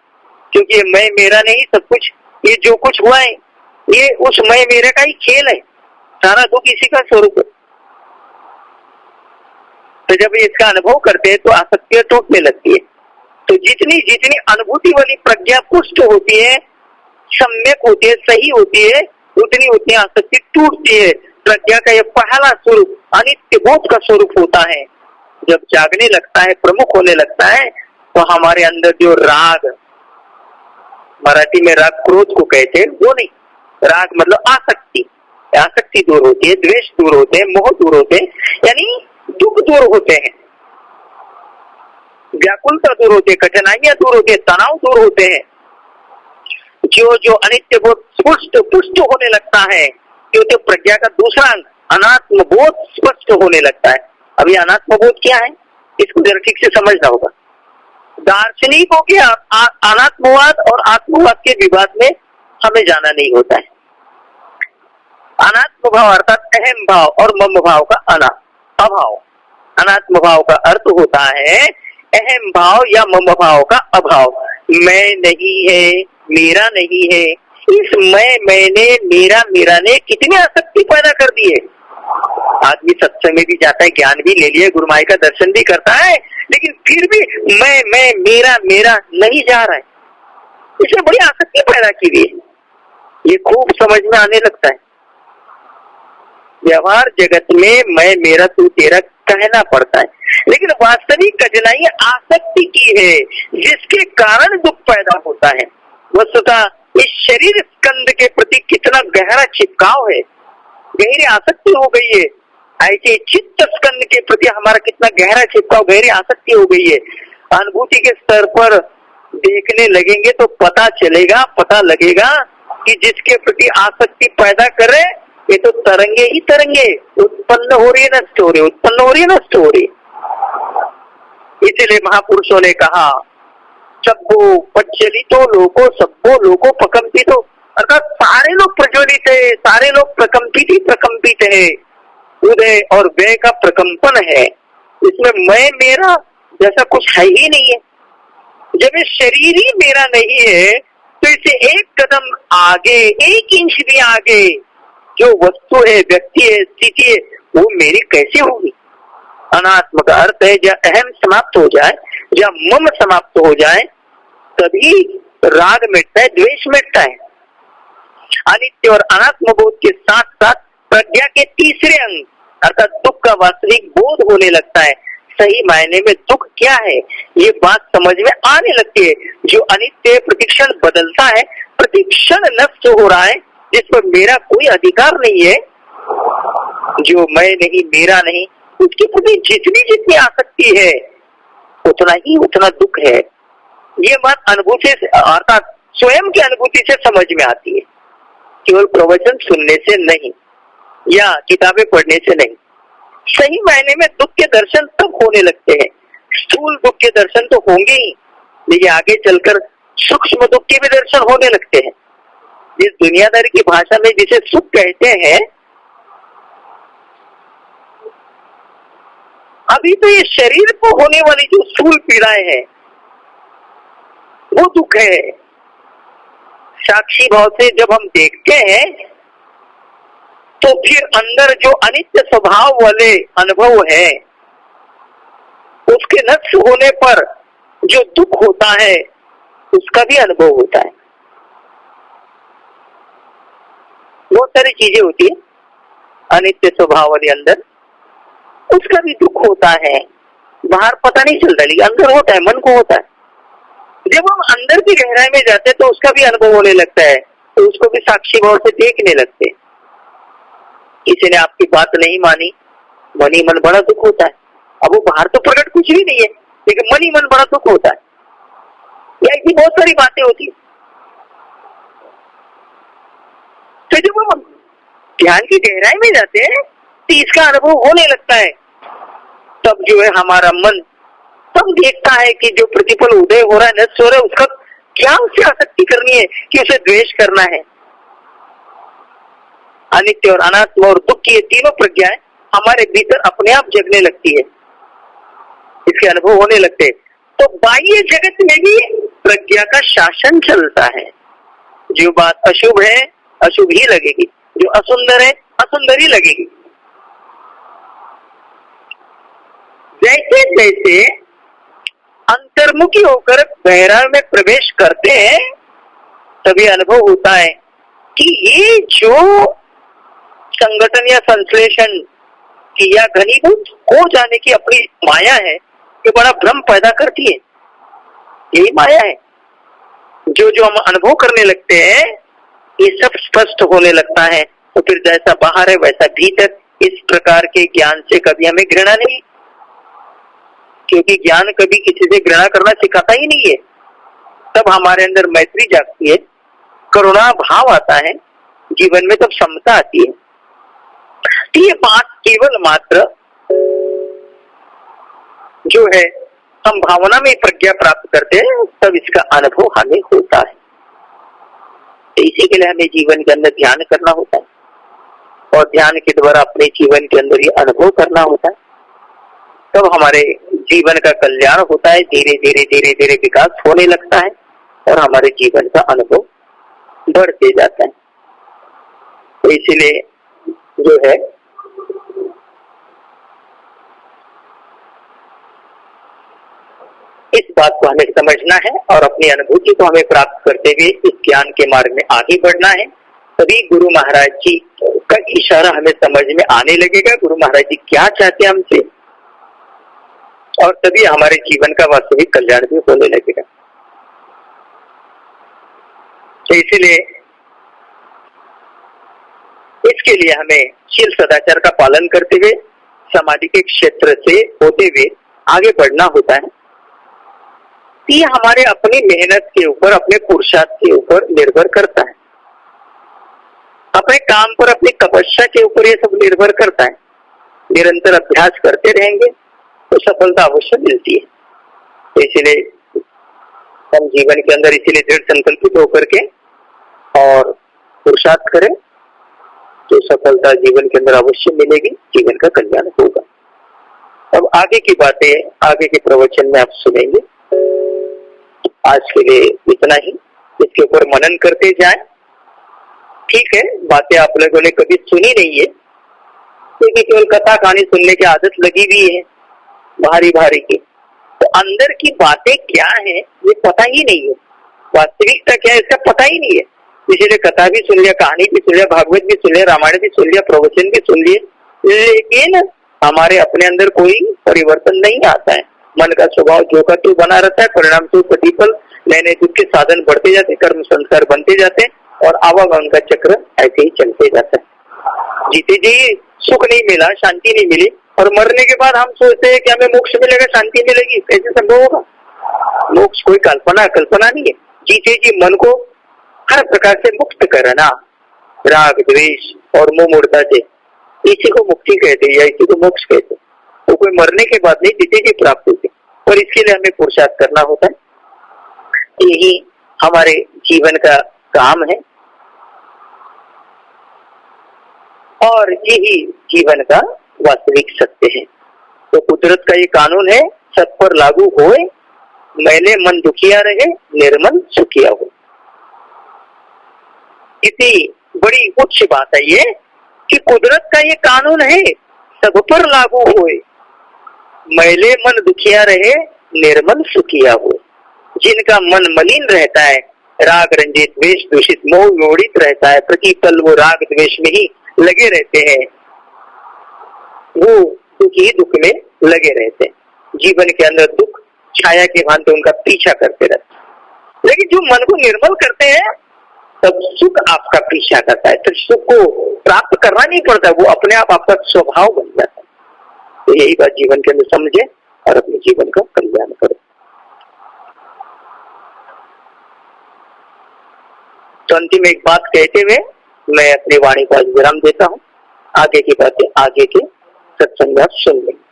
क्योंकि मैं मेरा नहीं सब कुछ, ये जो कुछ हुआ है ये उस मैं मेरे का ही खेल है, सारा दुख इसी का स्वरूप है। तो जब इसका अनुभव करते हैं तो आसक्तियां टूटने लगती है। तो जितनी जितनी अनुभूति वाली प्रज्ञा पुष्ट होती है, सम्यक होती है, सही होती है, उतनी उतनी आसक्ति टूटती है। प्रज्ञा का यह पहला स्वरूप अनित्य बोध का स्वरूप होता है। जब जागने लगता है, प्रमुख होने लगता है, तो हमारे अंदर जो राग, मराठी में राग क्रोध को कहते हैं, वो नहीं, राग मतलब आसक्ति, आसक्ति दूर होती है, द्वेष दूर होते हैं, मोह दूर होते हैं, यानी दुख दूर होते हैं, व्याकुलता दूर होती है, कठिनाइयां दूर होती है, तनाव दूर होते हैं। जो जो अनित्य बोध पुष्ट होने लगता है, क्योंकि प्रज्ञा का दूसरा अंग अनात्म बोध स्पष्ट होने लगता है। अभी अनात्म बोध क्या है, इसको जरा ठीक से समझना होगा। दार्शनिकों के अनात्मवाद और आत्मवाद के विवाद में हमें जाना नहीं होता है। अनात्म भाव अर्थात अहम भाव और मम भाव का अभाव। अनात्म भाव का अर्थ होता है अहम भाव या मम भाव का अभाव। मैं नहीं है, मेरा नहीं है, इस मैंने, मेरा मेरा ने कितनी आसक्ति पैदा कर दी है। आदमी सत्संग में भी जाता है, ज्ञान भी ले लिया, गुरु माई का दर्शन भी करता है, लेकिन फिर भी मैं मेरा मेरा नहीं जा रहा है, इसमें बड़ी आसक्ति पैदा की हुई है। ये खूब समझ में आने लगता है। व्यवहार जगत में मैं मेरा तू तेरा कहना पड़ता है, लेकिन वास्तविक कठिनाई आसक्ति की है, जिसके कारण दुख पैदा होता है। वस्तुतः इस शरीर स्कंद के प्रति कितना गहरा चिपकाव है, गहरी आसक्ति हो गई है। ऐसे चित्त स्कंद के प्रति हमारा कितना गहरा चिपकाव, गहरी आसक्ति हो गई है। अनुभूति के स्तर पर देखने लगेंगे तो पता चलेगा, पता लगेगा कि जिसके प्रति आसक्ति पैदा करे, ये तो तरंगे ही तरंगे उत्पन्न हो रही है, नष्ट हो रही, उत्पन्न हो रही है, नष्ट हो रही। इसलिए महापुरुषों ने कहा, सब्बो प्रज्वलितो लोको सब्बो लोको प्रकंपितो, अर्थात सारे लोग प्रज्वलित है, सारे लोग प्रकंपित है। उदय और व्यय का प्रकंपन है, इसमें मैं मेरा जैसा कुछ है ही नहीं है। जब ये शरीर ही मेरा नहीं है, तो इसे एक कदम आगे, एक इंच भी आगे जो वस्तु है, व्यक्ति है, स्थिति है, वो मेरी कैसे होगी। अनात्म का अर्थ है जब अहम समाप्त हो जाए, जब मम समाप्त हो जाए, तभी राग मिटता है, द्वेष मिटता है। अनित्य और अनात्म बोध के साथ साथ प्रज्ञा के तीसरे अंग अर्थात दुख का वास्तविक बोध होने लगता है। सही मायने में दुख क्या है, ये बात समझ में आने लगती है। जो अनित्य प्रतिक्षण बदलता है, प्रतिक्षण नष्ट हो रहा है, जिस पर मेरा कोई अधिकार नहीं है, जो मैं नहीं, मेरा नहीं, उसके प्रति जितनी जितनी आसक्ति है, उतना दुख है। ये बात अनुभूति से अर्थात स्वयं की अनुभूति से समझ में आती है, केवल प्रवचन सुनने से नहीं या किताबें पढ़ने से नहीं। सही मायने में दुख के दर्शन तब होने लगते हैं। स्थूल दुख के दर्शन तो होंगे ही, लेकिन आगे चलकर सूक्ष्म दुख के भी दर्शन होने लगते हैं। जिस दुनियादारी की भाषा में जिसे सुख कहते हैं, अभी तो ये शरीर को होने वाली जो स्थूल पीड़ाएं हैं वो दुख है। साक्षी भाव से जब हम देखते हैं तो फिर अंदर जो अनित्य स्वभाव वाले अनुभव है उसके नष्ट होने पर जो दुख होता है उसका भी अनुभव होता है। बहुत सारी चीजें होती है अनित्य स्वभाव वाले अंदर, उसका भी दुख होता है। बाहर पता नहीं चलता लेकिन अंदर होता है, मन को होता है। जब हम अंदर की गहराई में जाते हैं तो उसका भी अनुभव होने लगता है, तो उसको भी साक्षी भाव से देखने लगते। किसी ने आपकी बात नहीं मानी, मन ही मन बड़ा दुख होता है। अब वो बाहर तो प्रकट कुछ भी नहीं है लेकिन मन ही मन बड़ा दुख होता है। या ऐसी बहुत सारी बातें होती है। तो जब हम ध्यान की गहराई में जाते हैं तो इसका अनुभव होने लगता है। तब जो है हमारा मन तब देखता है कि जो प्रतिपल उदय हो रहा है, नष्ट हो रहा है, उसका क्या उससे आसक्ति करनी है कि उसे द्वेष करना है। अनित्य और अनात्म और दुख की ये तीनों प्रज्ञाएं हमारे भीतर अपने आप जगने लगती है, इसके अनुभव होने लगते हैं। तो बाह्य जगत में भी प्रज्ञा का शासन चलता है। जो बात अशुभ है अशुभ ही लगेगी, जो असुंदर है असुंदर ही लगेगी। जैसे जैसे अंतर्मुखी होकर गहराई में प्रवेश करते हैं तभी अनुभव होता है कि ये जो संगठन या संश्लेषण की या घनीभूत हो जाने की अपनी माया है, ये बड़ा भ्रम पैदा करती है। यही माया है। जो जो हम अनुभव करने लगते हैं ये सब स्पष्ट होने लगता है। तो फिर जैसा बाहर है वैसा भीतर, इस प्रकार के ज्ञान से कभी हमें घृणा नहीं, क्योंकि ज्ञान कभी किसी से घृणा करना सिखाता ही नहीं है। तब हमारे अंदर मैत्री जागती है, करुणा भाव आता है, जीवन में तब समता आती है। तो ये बात केवल मात्र जो है हम भावना में प्रज्ञा प्राप्त करते हैं तब इसका अनुभव हमें होता है। तो इसी के लिए हमें जीवन के अंदर ध्यान करना होता है और ध्यान के द्वारा अपने जीवन के अंदर ये अनुभव करना होता है। तब हमारे जीवन का कल्याण होता है, धीरे धीरे धीरे धीरे विकास होने लगता है और हमारे जीवन का अनुभव बढ़ते जाता है। तो इसीलिए जो है इस बात को हमें समझना है और अपनी अनुभूति को हमें प्राप्त करते हुए इस ज्ञान के मार्ग में आगे बढ़ना है। तभी गुरु महाराज जी का इशारा हमें समझ में आने लगेगा, गुरु महाराज जी क्या चाहते हैं हमसे, और तभी हमारे जीवन का वास्तविक कल्याण भी होने लगेगा। तो इसीलिए इसके लिए हमें शील सदाचार का पालन करते हुए समाधि के क्षेत्र से होते हुए आगे बढ़ना होता है। ये हमारे अपनी मेहनत के ऊपर, अपने पुरुषार्थ के ऊपर निर्भर करता है, अपने काम पर, अपनी तपस्या के ऊपर ये सब निर्भर करता है। निरंतर अभ्यास करते रहेंगे तो सफलता अवश्य मिलती है। तो इसीलिए हम जीवन के अंदर इसीलिए दृढ़ संकल्पित होकर के और पुरुषार्थ करें तो सफलता जीवन के अंदर अवश्य मिलेगी, जीवन का कल्याण होगा। अब आगे की बातें आगे के प्रवचन में आप सुनेंगे। आज के लिए इतना ही, इसके ऊपर मनन करते जाएं। ठीक है, बातें आप लोगों ने कभी सुनी नहीं है क्योंकि केवल कथा कहानी सुनने की आदत लगी हुई है भारी भारी की, तो अंदर की बातें क्या है ये पता ही नहीं है, वास्तविकता क्या है इसका पता ही नहीं है। इसीलिए कथा भी सुन लिया, कहानी भी सुन लिया, भागवत भी सुन लिया, रामायण भी सुन लिया, प्रवचन भी सुन लिए, लेकिन हमारे अपने अंदर कोई परिवर्तन नहीं आता है। मन का स्वभाव जो का त्यों बना रहता है, परिणाम स्वरूप प्रतिफल नए नए दुख के साधन बढ़ते जाते, कर्म संस्कार बनते जाते और आवागमन का चक्र ऐसे ही चलते जाता है। जीते जी सुख नहीं मिला, शांति नहीं मिली और मरने के बाद हम सोचते हैं कि हमें मोक्ष मिलेगा, शांति मिलेगी, कैसे संभव होगा? मोक्ष कोई कल्पना नहीं है। जीते जी मन को हर प्रकार से मुक्त करना, राग द्वेष और मोह मूर्ता से, इसी को मुक्ति कहते हैं या इसी को मोक्ष कहते हैं। तो कोई मरने के बाद नहीं, जीते जी प्राप्त होती, और इसके लिए हमें पुरुषार्थ करना होता है। यही हमारे जीवन का काम है और यही जीवन का वास्तविक सत्य है। तो कुदरत का ये कानून है, सब पर लागू होए, मैले मन दुखिया रहे, निर्मल सुखिया हो। कितनी बड़ी उच्च बात है ये कि कुदरत का ये कानून है, सब पर लागू होए, मैले मन दुखिया रहे, निर्मल सुखिया हो। जिनका मन मलिन रहता है, राग रंजित, द्वेष दूषित, मोह मोहित रहता है, प्रतिपल वो राग द्वेष में ही लगे रहते हैं, वो दुख ही दुख में लगे रहते हैं। जीवन के अंदर दुख छाया के भांति उनका पीछा करते रहते हैं। लेकिन जो मन को निर्मल करते हैं, तब सुख आपका पीछा करता है, तो सुख को प्राप्त करना नहीं पड़ता, वो अपने आप आपका स्वभाव बन जाता है। तो यही बात जीवन के अंदर समझे और अपने जीवन का कल्याण करें। तो अंतिम एक बात कहते हुए मैं अपनी वाणी को आज विराम देता हूँ। आगे की बातें आगे के सत्संग आप सुन लेंगे।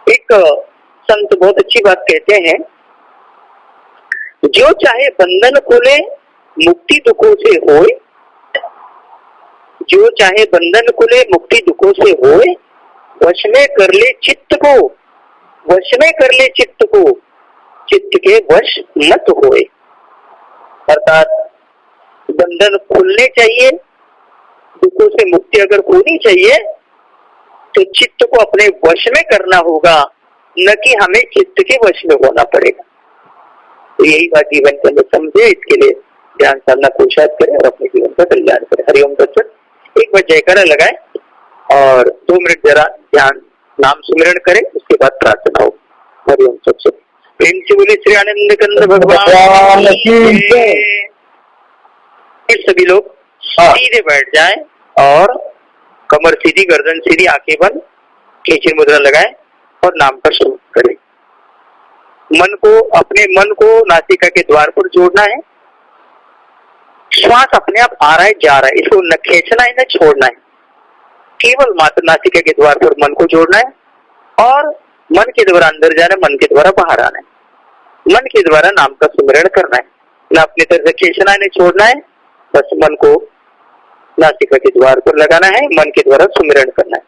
एक संत बहुत अच्छी बात कहते हैं, जो चाहे बंधन खोले मुक्ति दुखों से होए, जो चाहे बंधन खुले मुक्ति दुखों से होए, वश में कर ले चित्त को, वश में कर ले चित्त को, चित्त के वश मत होए। अर्थात बंधन खुलने चाहिए, दुखों से मुक्ति अगर होनी चाहिए तो चित्त को अपने वश में करना होगा, न कि हमें चित्त के वश में होना पड़ेगा। तो यही बात जीवन के अंदर समझे, इसके लिए ध्यान साधना पुरुषार्थ करें और अपने जीवन का कल्याण करें। हरिओम तत्सत। एक बार जयकारा लगाए और 2 मिनट जरा ध्यान नाम सुमिरन करें, उसके बाद प्रार्थना हो। हरिओम तत्सत। प्रेम से बोले श्री आनंद कंद भगवान की जय। सभी लोग सीधे बैठ जाएं और कमर सीधी, गर्दन सीधी, आंखें बंद, खींची मुद्रा लगाएं और नाम का शुरू करें। मन को, अपने मन को नासिका के द्वार पर जोड़ना है। श्वास अपने आप आ रहा है, जा रहा है, इसको न खींचना है न छोड़ना है, केवल मात्र नासिका के द्वार पर मन को जोड़ना है और मन के द्वारा अंदर जाना है, मन के द्वारा बाहर आना है, मन के द्वारा नाम का सुमिरन करना है। न अपनी तरफ से खींचना है न छोड़ना है, बस मन को नासिका के द्वार पर लगाना है, मन के द्वारा सुमिरन करना है।